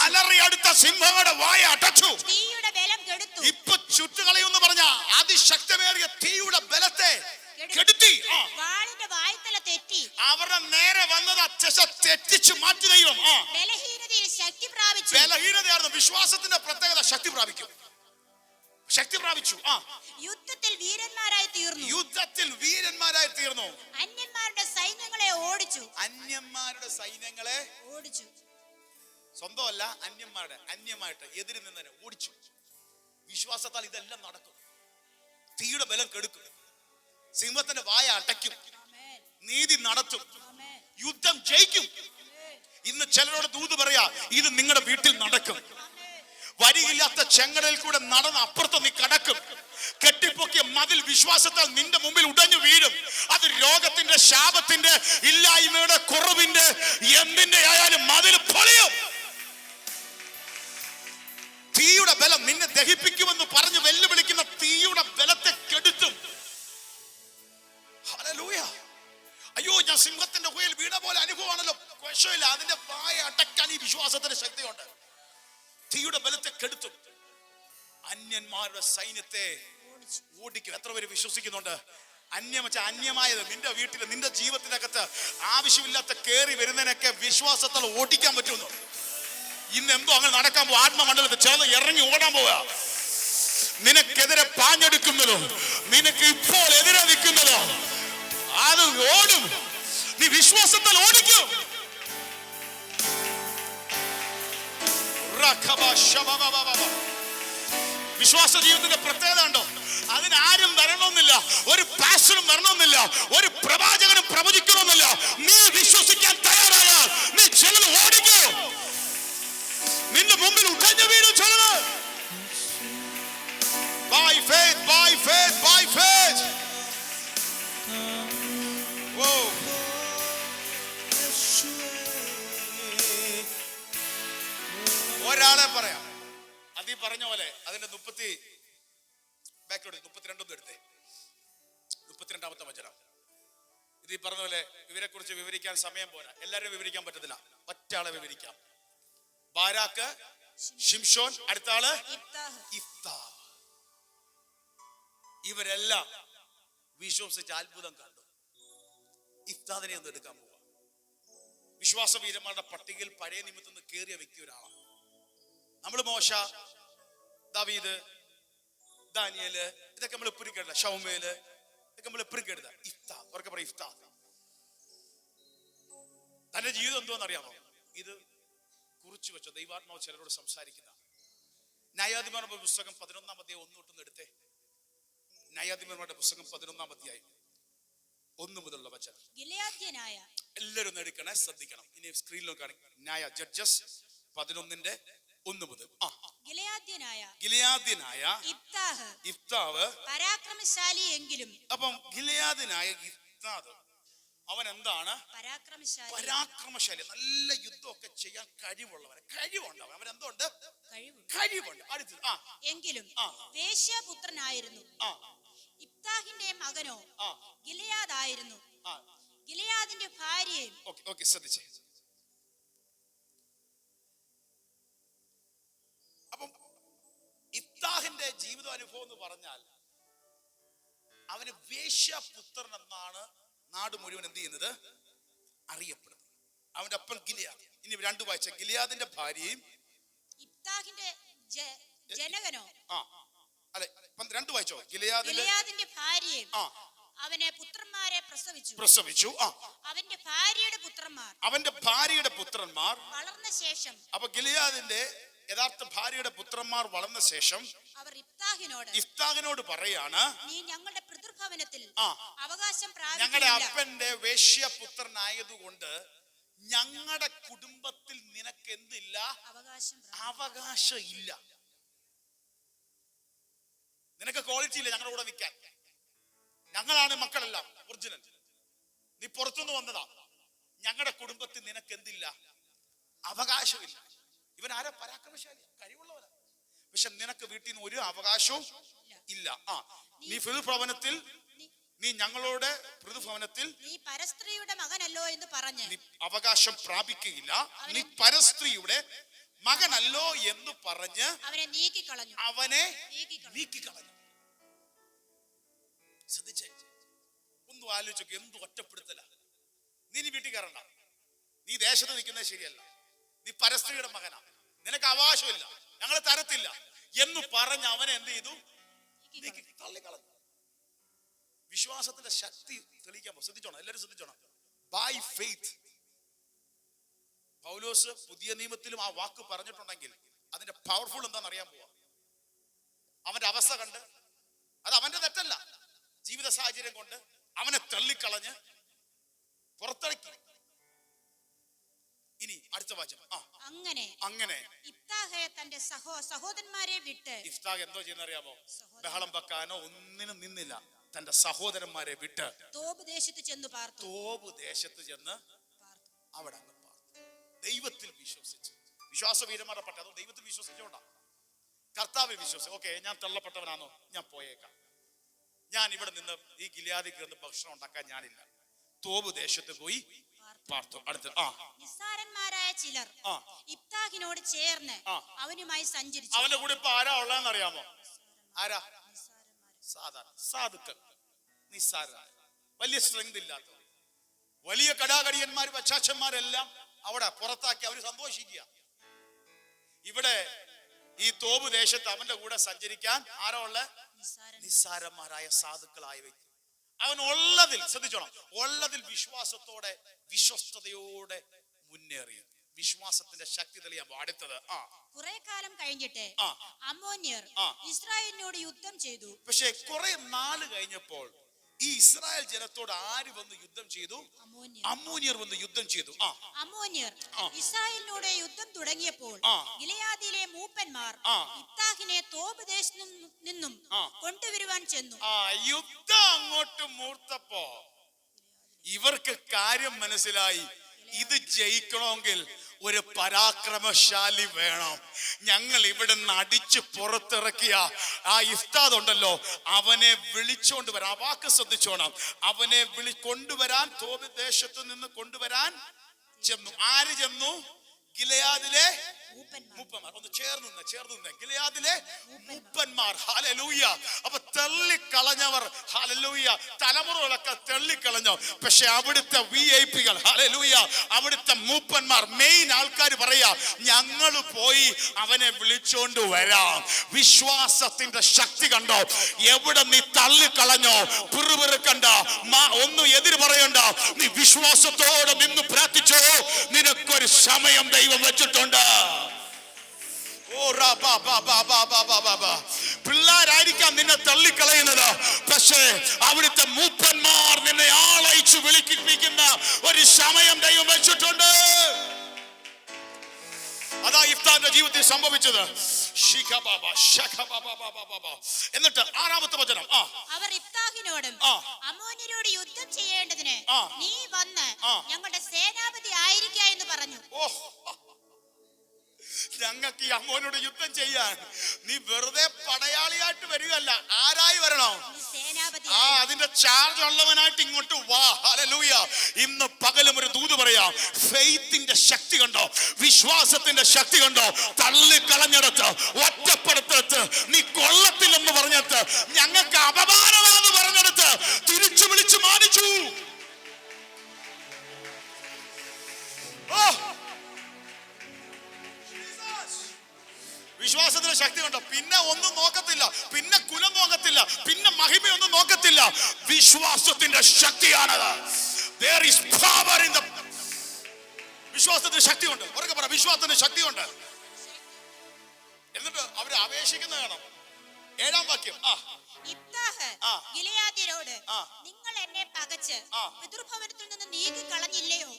അലറി അടുത്ത സിംഹങ്ങളുടെ വായ അടച്ചു, തീയുടെ ബലം കെടുത്തു. ഇപ്പൊ ചുറ്റുകളെന്ന് പറഞ്ഞ അതിശക്തമേറിയ തീയുടെ ബലത്തെ കെടുത്തി. വാളിന്റെ വായ്ത്തല തെറ്റി. അവരുടെ നേരെ വന്നത് തെറ്റിച്ചു മാറ്റി ദൈവം. ബലഹീനതയിൽ ശക്തി പ്രാപിച്ചു. ബലഹീനതയായിരുന്നു വിശ്വാസത്തിന്റെ പ്രത്യേകത. ശക്തി പ്രാപിച്ചു. യുദ്ധത്തിൽ വീരന്മാരായി തീർന്നു. അന്യന്മാരുടെ സൈന്യങ്ങളെ ഓടിച്ചു. സ്വന്തമല്ല, അന്യമായിട്ട് എതിര് നിന്നതിനെ ഓടിച്ചു. വിശ്വാസത്താൽ ഇതെല്ലാം നടക്കും. തീയുടെ ബലം കെടുക്കും, സിംഹത്തിന്റെ വായ അടയ്ക്കും, നീതി നടത്തും, യുദ്ധം ജയിക്കും. ഇന്ന് ചിലരോട് ദൂത് പറയാ, ഇത് നിങ്ങളുടെ വീട്ടിൽ നടക്കും. വരിയില്ലാത്ത ചെങ്കടലിൽ കൂടെ നടന്ന് അപ്പുറത്ത് നീ കടക്കും. കെട്ടിപ്പൊക്കിയ മതിൽ വിശ്വാസത്താൽ നിന്റെ മുമ്പിൽ ഉടഞ്ഞു വീഴും. അത് രോഗത്തിന്റെ, ശാപത്തിന്റെ, ഇല്ലായ്മയുടെ, കുറവിന്റെ, എന്തിന്റെ ആയാലും മതിൽ പൊളിയും. തീയുടെ ബലം നിന്നെ ദഹിപ്പിക്കുമെന്ന് പറഞ്ഞ് വെല്ലുവിളിക്കുന്ന തീയുടെ ബലത്തെ കെടുത്തും. ഹല്ലേലൂയ. അയ്യോ, ഞാൻ സിംഹത്തിന്റെ ഗുഹയിൽ വീണ പോലെ അനുഭവമാണല്ലോ. വിഷമില്ല, അതിന്റെ വായ അടക്കാൻ ഈ വിശ്വാസത്തിന്റെ ശക്തിയുണ്ട്. തീയുടെ ബലത്തെ കെടുത്തും. അന്യന്മാരുടെ സൈന്യത്തെ ഓടിക്കും. എത്ര പേര് വിശ്വസിക്കുന്നുണ്ട്? അന്യമായത് നിന്റെ വീട്ടിൽ, നിന്റെ ജീവിതത്തിനകത്ത് ആവശ്യമില്ലാത്ത കേറി വരുന്നതിനൊക്കെ വിശ്വാസത്താൽ ഓടിക്കാൻ പറ്റുന്നു. ഇന്ന് എന്തോ അങ്ങനെ നടക്കാൻ പോകും. ആത്മമണ്ഡലത്തിൽ ചേർന്ന് ഇറങ്ങി ഓടാൻ പോവുക. നിനക്കെതിരെ പാഞ്ഞെടുക്കുന്നതോ, നിനക്ക് ഇപ്പോൾ എതിരെ നിൽക്കുന്നതോ, അത് ഓടും. നീ വിശ്വാസത്താൽ ഓടിക്കും. വിശ്വാസ ജീവിതത്തിന്റെ പ്രത്യേകത ഉണ്ടോ? അതിനാരും വരണമെന്നില്ല, ഒരു പാസ്റ്ററും വരണമെന്നില്ല, ഒരു പ്രവാചകനും പ്രവചിക്കണമെന്നില്ല. നീ വിശ്വസിക്കാൻ തയ്യാറായാൽ നീ ചിലത് ഓടിക്കോ. നിന്റെ മുമ്പിൽ ഉടഞ്ഞു വീഴും ചിലത്. By faith, by faith, by faith. Whoa. ഒരാളെ പറയാം, അതീ പറഞ്ഞ പോലെ അതിന്റെ 32 എടുത്തേ, 32ാമത്തെ വചനം. ഇത് ഈ പറഞ്ഞ പോലെ ഇവരെ കുറിച്ച് വിവരിക്കാൻ സമയം പോരാ, എല്ലാവരും വിവരിക്കാൻ പറ്റത്തില്ല. ഒറ്റയാളെ വിവരിക്കാം. ബാരാക്ക്, ശിംശോൻ, അടുത്ത ആള് ഇഫ്താഹ്. ഇവരെല്ലാം വിശ്വസിച്ച് അത്ഭുതം കണ്ടു. ഇഫ്താഹിനെ ഒന്ന് എടുക്കാൻ പോവാ. വിശ്വാസ വീരന്മാരുടെ പട്ടികയിൽ പഴയ നിമിത്തം നിന്ന് കയറിയ വ്യക്തി ഒരാളാണ്. നമ്മൾ മോശ, ദാവീദ്, ദാനിയേല്, ഇതൊക്കെ നമ്മൾ എപ്പോഴും കേട്ടില്ല. ശൗമേല്, ഇതൊക്കെ നമ്മൾ എപ്പോഴും കേട്ടത്. ഇഫ്താഹ്, അവർക്ക് പറയാം ഇഫ്താഹ്. തന്റെ ജീവിതം എന്തോന്ന് അറിയാമോ? ഇത് കുറിച്ചു വെച്ചോ. ദൈവാത്മാവ് ചിലരോട് സംസാരിക്കുന്ന. ന്യായാധിപന്മാരുടെ പുസ്തകം 11-ാം അധ്യായം 1 തൊട്ട് എടുത്തേ. ന്യായാധിപന്മാരുടെ പുസ്തകം 11-ാം അധ്യായം 1 മുതലുള്ള വചനം. ഗിലെയാദ്യനായ, എല്ലാവരും എടുക്കണേ, ശ്രദ്ധിക്കണം. ഇനി സ്ക്രീനിൽ കാണിക്കും. ന്യായ ജഡ്ജസ് 11-1 മുതൽ. ഗിലെയാദ്യനായ ഇഫ്താഹ് പരാക്രമശാലി എങ്കിലും. അപ്പം ഗിലെയാദ്യനായ ഇഫ്താഹ് അവൻ എന്താണ്? പരാക്രമശാലി. നല്ല യുദ്ധമൊക്കെ ചെയ്യാൻ കഴിവുള്ളവൻ, കഴിവുണ്ട്. അവൻ എന്തുണ്ട്? കഴിവുണ്ട്. അടുത്തത് എങ്കിലും വേശ്യാപുത്രനായിരുന്നു. ഇഫ്താഹിന്റെ മകനോ ഗിലെയാദായിരുന്നു. ഗിലെയാദിന്റെ ഭാര്യയും. ശ്രദ്ധിച്ചേ. അപ്പം ഇഫ്താഹിന്റെ ജീവിതാനുഭവം എന്ന് പറഞ്ഞാൽ അവന് വേശ്യാപുത്രൻ എന്നാണ് നാട് മുഴുവൻ എന്ത് ചെയ്യുന്നത്? അറിയപ്പെടുന്നത്. അവന്റെ അപ്പൻ ഗിലെയാദ്. ഇനി 2 വായിച്ച ഗിലെയാദിന്റെ ഭാര്യയും ഇഫ്താഹിന്റെ ജനകനോ. അല്ലെ, 2 വായിച്ചോ. ഗിലെയാദിന്റെ ഭാര്യയും അവനെ പുത്രന്മാരെ പ്രസവിച്ചു. അവന്റെ ഭാര്യയുടെ പുത്രന്മാർ വളർന്ന ശേഷം, അപ്പൊ ഗിലെയാദിന്റെ യഥാർത്ഥ ഭാര്യയുടെ പുത്രന്മാർ വളർന്ന ശേഷം അവർ ഇഫ്താഹിനോട് പറയാണ്, നീ ഞങ്ങളുടെ പിതൃഭവനത്തിൽ അവകാശം പ്രാപിക്കില്ല. ഞങ്ങളുടെ അപ്പന്റെ വേശ്യപുത്രനായതുകൊണ്ട് ഞങ്ങളുടെ കുടുംബത്തിൽ നിനക്ക് എന്തില്ല? അവകാശം ഇല്ല. നിനക്ക് ക്വാളിറ്റി ഇല്ല ഞങ്ങളുടെ കൂടെ നിൽക്കാൻ. ഞങ്ങളാണ് മക്കളെല്ലാം ഒറിജിനൽ. നീ പുറത്തുനിന്ന് വന്നതാ. ഞങ്ങളുടെ കുടുംബത്തിൽ നിനക്ക് എന്തില്ല? അവകാശമില്ല. ഇവൻ ആരാ? പരാക്രമശാലി, കഴിവുള്ളവനാ. പക്ഷെ നിനക്ക് വീട്ടിൽ നിന്ന് ഒരു അവകാശവും ഇല്ല. നീ പിതൃഭവനത്തിൽ, നീ ഞങ്ങളുടെ പിതൃഭവനത്തിൽ നീ പരസ്ത്രീയുടെ മകനല്ലോ എന്ന് പറഞ്ഞ് നീ അവകാശം പ്രാപിക്കുകയില്ല. നീ പരസ്ത്രീയുടെ മകനല്ലോ എന്ന് പറഞ്ഞ് അവനെ നീക്കിക്കളഞ്ഞു. ശ്രദ്ധിച്ചേ, ഒന്ന് ആലോചിച്ചൊക്കെ. എന്ത് ഒറ്റപ്പെടുത്തല. നീ വീട്ടിൽ കയറണ്ട. നീ ദേശത്ത് നിൽക്കുന്നത് ശരിയല്ല. നീ പരസ്ത്രീയുടെ മകനാ, നിനക്ക് അവകാശമില്ല, ഞങ്ങൾ തരത്തില്ല എന്ന് പറഞ്ഞ് അവനെ എന്ത് ചെയ്തു? തള്ളിക്കളഞ്ഞു. വിശ്വാസത്തിന്റെ ശക്തി തെളിയിക്കാൻ ശ്രദ്ധിച്ചോണം. എല്ലാവരും ശ്രദ്ധിച്ചോണം. ബൈ ഫെയ്ത്ത് പൗലോസ് പുതിയ നിയമത്തിലും ആ വാക്ക് പറഞ്ഞിട്ടുണ്ടെങ്കിൽ അതിന്റെ പവർഫുൾ എന്താണെന്ന് അറിയാൻ പോവാ. അവന്റെ അവസ്ഥ കണ്ട്, അത് അവന്റെ തെറ്റല്ല, ജീവിത സാഹചര്യം കൊണ്ട് അവനെ തള്ളിക്കളഞ്ഞ് പുറത്തിറക്കി. ഇനി അടുത്ത വാചകം. അങ്ങനെ ഇഫ്താഹ് തന്റെ സഹോദരന്മാരെ വിട്ട്. ഇഫ്താഹ് എന്തോ ചെയ്യുന്ന അറിയാമോ? ബഹളം വെക്കാനോ ഒന്നിനും നിന്നില്ല. തന്റെ സഹോദരന്മാരെ വിട്ട് തോബ് ദേശത്ത് ചെന്ന് പാർത്തു. തോബ് ദേശത്ത് ചെന്ന് അവിടെ അങ്ങ് പാർത്തു. ദൈവത്തിൽ വിശ്വസിച്ച്. വിശ്വാസവീരന്മാരുടെ പട്ടം, അതോ ദൈവത്തിൽ വിശ്വസിച്ചോണ്ടാ? കർത്താവിൽ വിശ്വസിച്ചു. ഓക്കെ, ഞാൻ തള്ളപ്പെട്ടവനാണോ, ഞാൻ പോയേക്കാം, ഞാൻ ഇവിടെ നിന്ന് ഈ ഗിലിയാദിൽ നിന്ന് ഭക്ഷണം ഉണ്ടാക്കാൻ ഞാനില്ല. തോബ് ദേശത്ത് പോയി പാർത്തു. അടുത്ത് നിസ്സാരന്മാരായ ചിലർ ഇഫ്താഹിനോട് ചേർന്ന് അവനുമായി സഞ്ചരിച്ചു. അവന്റെ കൂടെ ഇപ്പൊ ആരാ ഉള്ളതെന്ന് അറിയാമോ? ആരാ? സാധാരണ സാധുക്കൾ, നിസ്സാരരായ, വലിയ സ്ട്രെങ്ത് ഇല്ലാത്തവർ, വലിയ കടാകടിയന്മാർ, പച്ചാച്ചന്മാരെല്ലാം അവിടെ പുറത്താക്കി അവർ സന്തോഷിക്കുക. ഇവിടെ ഈ തോബ് ദേശത്ത് അവന്റെ കൂടെ സഞ്ചരിക്കാൻ ആരാ ഉള്ള? നിസ്സാരന്മാരായ സാധുക്കളായ വ്യക്തി. അവൻ ഉള്ളതിൽ, ശ്രദ്ധിച്ചോണം, ഉള്ളതിൽ വിശ്വാസത്തോടെ വിശ്വസ്തയോടെ മുന്നേറിയത്. വിശ്വാസത്തിന്റെ ശക്തി തെളിയാൻ. അടുത്തത് കുറെ കാലം കഴിഞ്ഞിട്ട് അമ്മോന്യർ ഇസ്രായേലിനോട് യുദ്ധം ചെയ്തു. പക്ഷെ കുറെ നാള് കഴിഞ്ഞപ്പോൾ ഈ ഇസ്രായേൽ ജനത്തോട് ആര് വന്ന് യുദ്ധം ചെയ്തു? അമ്മോന്യർ വന്ന് യുദ്ധം ചെയ്തു. അമ്മോന്യർ ഇസ്രായേലിനോട് യുദ്ധം തുടങ്ങിയപ്പോൾ ഗിലെയാദിലെ മൂപ്പന്മാർ ഇഫ്താഹിനെ തോബ് ദേശത്തു നിന്നും കൊണ്ടുവരുവാൻ ചെന്നു. യുദ്ധം അങ്ങോട്ട് മൂർത്തപ്പോ ഇവർക്ക് കാര്യം മനസ്സിലായി. ഇത് ജയിക്കണമെങ്കിൽ ഒരു പരാക്രമശാലി വേണം. ഞങ്ങൾ ഇവിടുന്ന് അടിച്ച് പുറത്തിറക്കിയ ആ ഇഫ്താദ് ഉണ്ടല്ലോ, അവനെ വിളിച്ചോണ്ട് വരാം. ആ വാക്ക് ശ്രദ്ധിച്ചോണം. അവനെ കൊണ്ടുവരാൻ തോബ് ദേശത്ത് നിന്ന് കൊണ്ടുവരാൻ ചെന്നു. ആര് ചെന്നു? ഗിലെയാദിലെ മൂപ്പന്മാർ. ഒന്ന് ചേർന്ന് ഗിലെയാദിലെ മൂപ്പന്മാർ. ഹല്ലേലൂയ. അപ്പൊ തള്ളിക്കളഞ്ഞവർ, ഹല്ലേലൂയ, തലമുറകളൊക്കെ തള്ളിക്കളഞ്ഞു. പക്ഷെ അവിടുത്തെ VIP-കൾ, ഹല്ലേലൂയ, അവിടുത്തെ മൂപ്പന്മാർ, മെയിൻ ആൾക്കാർ പറയാ, ഞങ്ങൾ പോയി അവനെ വിളിച്ചോണ്ട് വരാം. വിശ്വാസത്തിന്റെ ശക്തി കണ്ടോ? എവിടെ നീ തള്ളിക്കളഞ്ഞോ, പിറുപിറുക്കണ്ട, ഒന്നും എതിര് പറയണ്ട. നീ വിശ്വാസത്തോടെ നിന്ന് പ്രാർത്ഥിച്ചോ. നിനക്കൊരു സമയം ദൈവം വെച്ചിട്ടുണ്ട്. പിള്ളേരായിരിക്കാം നിന്നെ തള്ളിക്കളയുന്നത്, പക്ഷേ അവിടുത്തെ മൂപ്പന്മാർ നിന്നെ ആളയച്ചു വിളിപ്പിക്കുന്ന ഒരു സമയം ദൈവം വെച്ചിട്ടുണ്ട്. അതാ ഇഫ്താന്റെ ജീവിതത്തിൽ സംഭവിച്ചത്. എന്നിട്ട് 6-ാമത്തെ വചനം. അവർ ഇഫ്താഹിനോടും അമ്മോന്യരോട് യുദ്ധം ചെയ്യേണ്ടതിന് നീ വന്ന് ഞങ്ങളുടെ സേനാപതി ആയിരിക്ക എന്ന് പറഞ്ഞു. ഞങ്ങൾക്ക് ഈ അമ്മോനോട് യുദ്ധം ചെയ്യാൻ നീ വെറുതെ പടയാളിയായിട്ട് വരികയല്ല, ആരായി വരണം? അതിന്റെ ചാർജ് ഉള്ളവനായിട്ട് ഇങ്ങോട്ട് വാ. ഹല്ലേലൂയ. ഇന്ന് പകലും ഒരു ദൂത് പറയാം. ഫെയ്ത്തിന്റെ ശക്തി കണ്ടോ? വിശ്വാസത്തിന്റെ ശക്തി കണ്ടോ? തള്ളിക്കളഞ്ഞെടുത്ത്, ഒറ്റപ്പെടുത്തെടുത്ത്, നീ കൊള്ളത്തില്ലെന്ന് പറഞ്ഞെടുത്ത്, ഞങ്ങൾക്ക് അപമാനമാണെന്ന് പറഞ്ഞെടുത്ത് തിരിച്ചു വിളിച്ചു മാനിച്ചു. വിശ്വാസത്തിന്റെ ശക്തി കണ്ടോ? പിന്നെ ഒന്നും നോക്കത്തില്ല, പിന്നെ കുലം നോക്കത്തില്ല, പിന്നെ മഹിമയൊന്നും നോക്കത്തില്ല. വിശ്വാസത്തിന്റെ ശക്തിയാണത്. There is power in the. വിശ്വാസത്തിന്റെ ശക്തിയുണ്ട്. ഉറക്കെ പറ, വിശ്വാസത്തിന്റെ ശക്തിയുണ്ട്. എന്നിട്ട് അവര് ആവേശിക്കുന്ന കാണാം. 7-ാം വാക്യം. ഇഫ്താഹ് ഗിലെയാദ്യരോട്, നിങ്ങൾ എന്നെ പകച്ച് പിതൃഭവനത്തിൽ നിന്ന് നീക്കി കളഞ്ഞില്ലയോ?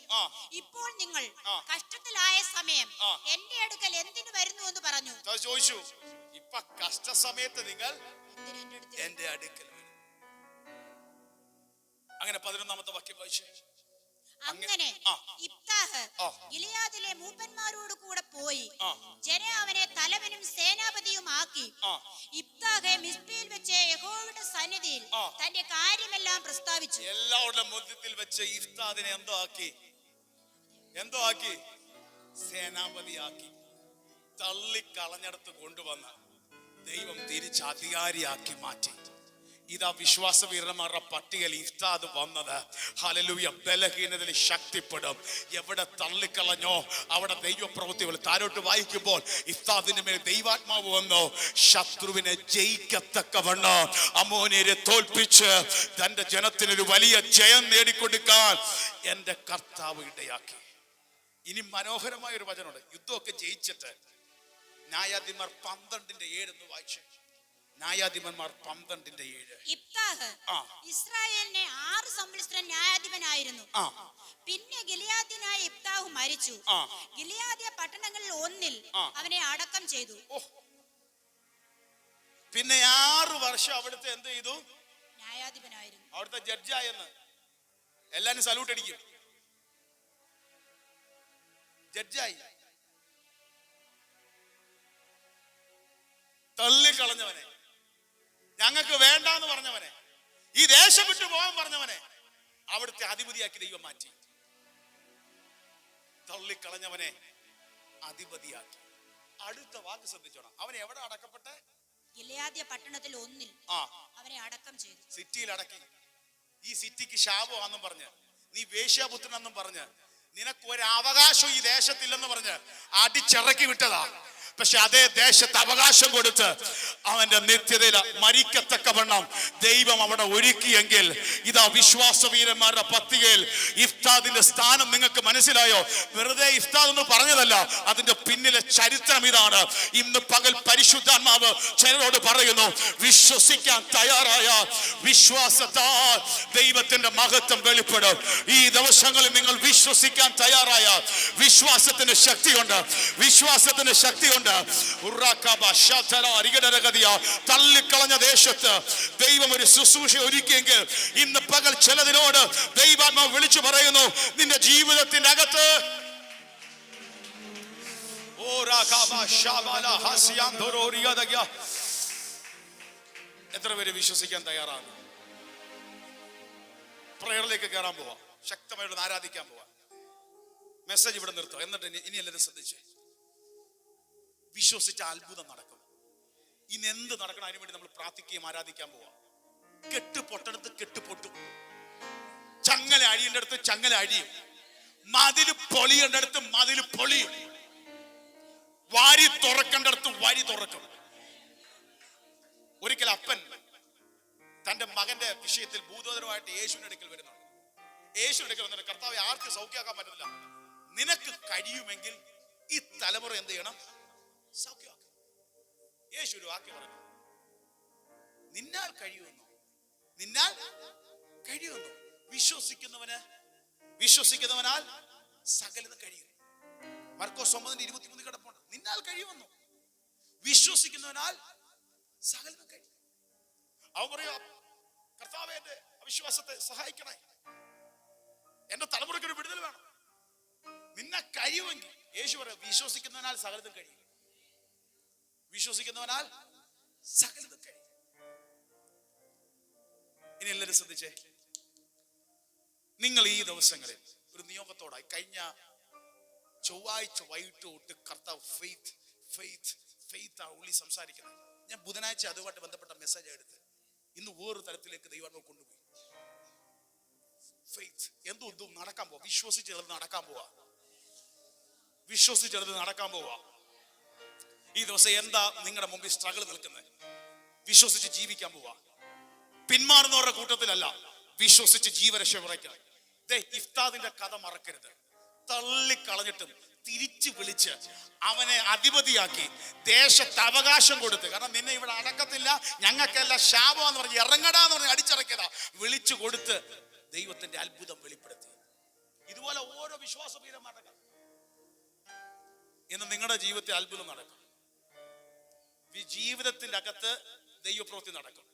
ഇപ്പോൾ നിങ്ങൾ കഷ്ടത്തിലായ സമയം എന്റെ അടുക്കൽ എന്തിനു വരുന്നു എന്ന് പറഞ്ഞു. ചോദിച്ചു, ഇപ്പൊ കഷ്ടസമയത്ത് നിങ്ങൾ എന്റെ അടുക്കൽ വരും. അങ്ങനെ 11-ാമത്തെ വാക്യം വായിച്ചു. അങ്ങനെ ഇഫ്താഹ് ഗിലെയാദിലെ മൂപ്പന്മാരോട് കൂടെ പോയി ജനം അവനെ തലവനും സേനാപതിയും ആക്കി. ഇഫ്താഹ് മിസ്പയിൽ വെച്ച് യഹോവയുടെ സന്നിധിയിൽ തന്റെ കാര്യമെല്ലാം പ്രസ്താവിച്ചു. എല്ലാവരുടെ മധ്യത്തിൽ വെച്ച് ഇഫ്താദിനെ എന്തോ ആക്കി? സേനാപതിയാക്കി. തള്ളിക്കളഞ്ഞെടുത്ത് കൊണ്ടുവന്ന് ദൈവം തിരിച്ച് അധികാരിയാക്കി മാറ്റി. ഇതാ വിശ്വാസവീരന്മാരുടെ പട്ടികയിൽ ഇഫ്താദ് വന്നത്. ഹല്ലേലൂയ. ബലഹീനതയിൽ ശക്തിപ്പെടും. എവിടെ തള്ളിക്കളഞ്ഞോ അവിടെ ദൈവപ്രവൃത്തികൾ. താരോട്ട് വായിക്കുമ്പോൾ ഇഫ്താദിന്റെ മേൽ ദൈവാത്മാവ് വന്നു. ശത്രുവിനെ ജയിക്കത്തക്കവണ്ണം അമ്മോന്യരെ തോൽപ്പിച്ച് തന്റെ ജനത്തിനൊരു വലിയ ജയം നേടിക്കൊടുക്കാൻ എന്റെ കർത്താവ് ഇടയാക്കി. ഇനി മനോഹരമായ ഒരു വചനമുണ്ട്. യുദ്ധമൊക്കെ ജയിച്ചിട്ട് ന്യായാധിപന്മാർ 12:7 എന്ന് വായിച്ചു. ന്യായാധിപന്മാർ 12:7. ഇഫ്താഹ് ഇസ്രായേലിനെ 6 സംവത്സരം ന്യായാധിപനായിരുന്നു. പിന്നെ ഗിലെയാദ്യനായ ഇഫ്താഹ് മരിച്ചു. ഗിലെയാദ്യ പട്ടണങ്ങളിൽ ഒന്നിൽ അവനെ അടക്കം ചെയ്തു. പിന്നെ 6 വർഷം അവിടുത്തെ എന്ത് ചെയ്തു? ന്യായാധിപനായിരുന്നു. അവിടുത്തെ ജഡ്ജായെന്ന് എല്ലാരും സല്യൂട്ട് അടിക്കും. ജഡ്ജായി. തള്ളിക്കളഞ്ഞവനെ, ഞങ്ങൾക്ക് വേണ്ടാന്ന് പറഞ്ഞവനെ, ഈ ദേശം വിട്ടു പോകാൻ പറഞ്ഞവനെ അവിടുത്തെ അധിപതിയാക്കി ദൈവം മാറ്റി. തള്ളിക്കളഞ്ഞവനെ അധിപതിയാക്കി. അടുത്ത വാക്ക് ശ്രദ്ധിച്ചോണം. അവൻ എവിടെ അടക്കപ്പെട്ടെ? ഗിലെയാദ്യ പട്ടണത്തിൽ ഒന്നിൽ അവനെ അടക്കം ചെയ്തു. സിറ്റിയിൽ അടക്കി. ഈ സിറ്റിക്ക് ശാപമാണെന്നും പറഞ്ഞ്, നീ വേശ്യാപുത്രനെന്നും പറഞ്ഞ്, നിനക്ക് ഒരു അവകാശം ഈ ദേശത്തില്ലെന്ന് പറഞ്ഞ് അടിച്ചിറക്കി വിട്ടതാ. പക്ഷെ അതേ ദേശത്ത് അവകാശം കൊടുത്ത് അവന്റെ നിത്യതയിൽ മരിക്കത്തക്കവണ്ണം ദൈവം അവിടെ ഒരുക്കിയെങ്കിൽ, ഇതാ വിശ്വാസവീരന്മാരുടെ പട്ടികയിൽ ഇഫ്താദിന്റെ സ്ഥാനം നിങ്ങൾക്ക് മനസ്സിലായോ? വെറുതെ ഇഫ്താദ് എന്ന് പറഞ്ഞതല്ല, അതിന്റെ പിന്നിലെ ചരിത്രം ഇതാണ്. ഇന്ന് പകൽ പരിശുദ്ധാത്മാവ് ചിലരോട് പറയുന്നു, വിശ്വസിക്കാൻ തയ്യാറായ വിശ്വാസത്താൽ ദൈവത്തിന്റെ മഹത്വം വെളിപ്പെടും. ഈ ദിവസങ്ങളിൽ നിങ്ങൾ വിശ്വസിക്കാൻ തയ്യാറായ വിശ്വാസത്തിന് ശക്തിയുണ്ട്. വിശ്വാസത്തിന് ശക്തിയുണ്ട്. തള്ളിക്കളഞ്ഞ ദേശത്ത് ദൈവം ഒരു ശുശ്രൂഷ ഒരുക്കിയെങ്കിൽ, ഇന്ന് പകൽ ചിലതിനോട് ദൈവാത്മാവ് വിളിച്ചു പറയുന്നു, നിന്റെ ജീവിതത്തിന്റെ അകത്ത് എത്ര പേര് വിശ്വസിക്കാൻ തയ്യാറാണ്? പ്രയറിലേക്ക് കയറാൻ പോവാ, ശക്തമായിട്ട് ആരാധിക്കാൻ പോവാ. മെസ്സേജ് ഇവിടെ നിർത്തുക. എന്നിട്ട് ഇനി എല്ലാവരും ശ്രദ്ധിച്ചേ. വിശ്വസിച്ച അത്ഭുതം നടക്കും. ഇനി എന്ത് നടക്കണം അതിനു വേണ്ടി നമ്മൾ പ്രാർത്ഥിക്കുകയും ആരാധിക്കാൻ പോവാം. കെട്ട് പൊട്ടടുത്ത് കെട്ട് പൊട്ടും. ചങ്ങല അഴിയേണ്ട അടുത്ത് ചങ്ങല അഴിയും. മതില് പൊളിയേണ്ട അടുത്ത് മതില് പൊളിയും. വാരി തുറക്കേണ്ട അടുത്ത് വരി തുറക്കും. ഒരിക്കൽ അപ്പൻ തന്റെ മകന്റെ വിഷയത്തിൽ ഭൂതോദരമായിട്ട് യേശുവിന്റെ അടുക്കൽ വരുന്നുണ്ട്. യേശുവിന്റെ അടുക്കൽ വന്നിട്ട്, കർത്താവെ, ആർക്ക് സൗഖ്യമാക്കാൻ പറ്റുന്നില്ല, നിനക്ക് കഴിയുമെങ്കിൽ ഈ തലമുറ എന്ത് ചെയ്യണം? സൗഖ്യമാക്കും. യേശു ഒരു വാക്യം പറഞ്ഞു, നിന്നാൽ കഴിയുമെന്നോ, നിന്നാൽ കഴിയുമെന്നോ. വിശ്വസിക്കുന്നവനാൽ സകലതും കഴിയും. മർക്കോസ് 9:23 കിടപ്പുണ്ട്. നിന്നാൽ കഴിയുമെന്നോ, വിശ്വസിക്കുന്നവനാൽ സകലതും കഴിയും. അവൻ പറയാ, കർത്താവേ, എന്റെ അവിശ്വാസത്തെ സഹായിക്കണേ, എന്റെ തലമുറയ്ക്ക് ഒരു വിടുതൽ വേണം, നിന്നെ കഴിയുമെങ്കിൽ. യേശു പറയാം, വിശ്വസിക്കുന്നവനാൽ സകലതും കഴിയും. വിശ്വസിക്കുന്നവനാൽ സകലതും കഴിയും. ഇനി എല്ലാവരും ശ്രദ്ധിച്ചേ. നിങ്ങൾ ഈ ദിവസങ്ങളിൽ ഒരു നിയോഗത്തോടായി, കഴിഞ്ഞ ചൊവ്വാഴ്ച വൈകിട്ട് തൊട്ട് കർത്താവ് ഫെയ്ത്ത് ആ ഉള്ളി സംസാരിക്കുന്നത്. ഞാൻ ബുധനാഴ്ച അതുമായിട്ട് ബന്ധപ്പെട്ട മെസ്സേജ് എടുത്ത് ഇന്ന് വേറൊരു തലത്തിലേക്ക് ദൈവം കൊണ്ടുപോയി. ഫെയ്ത്ത് എന്തും നടക്കാൻ പോവാ. വിശ്വസിച്ചത് നടക്കാൻ പോവാ. വിശ്വസിച്ചത് നടക്കാൻ പോവാ. ഈ ദിവസം എന്താ നിങ്ങളുടെ മുമ്പിൽ സ്ട്രഗിൾ നിൽക്കുന്നത്? വിശ്വസിച്ച് ജീവിക്കാൻ പോവാ. പിന്മാറുന്നവരുടെ കൂട്ടത്തിലല്ല, വിശ്വസിച്ച് ജീവരക്ഷ ഉറയ്ക്കണം. ഇഫ്താദിന്റെ കഥ മറക്കരുത്. തള്ളിക്കളഞ്ഞിട്ടും തിരിച്ചു വിളിച്ച് അവനെ അധിപതിയാക്കി ദേശത്ത് അവകാശം കൊടുത്ത്. കാരണം നിന്നെ ഇവിടെ അടക്കത്തില്ല, ഞങ്ങൾക്കെല്ലാം ശാപമെന്ന് പറഞ്ഞ് ഇറങ്ങടാന്ന് പറഞ്ഞ് അടിച്ചിറക്കിയതാ. വിളിച്ചു കൊടുത്ത് ദൈവത്തിന്റെ അത്ഭുതം വെളിപ്പെടുത്തി. ഇതുപോലെ ഓരോ വിശ്വാസവീരന്മാരുടെ കഥ ഇന്ന് നിങ്ങളുടെ ജീവിതത്തിൽ അത്ഭുതം നടക്കും. ജീവിതത്തിന്റെ അകത്ത് ദൈവപ്രവൃത്തി നടക്കും.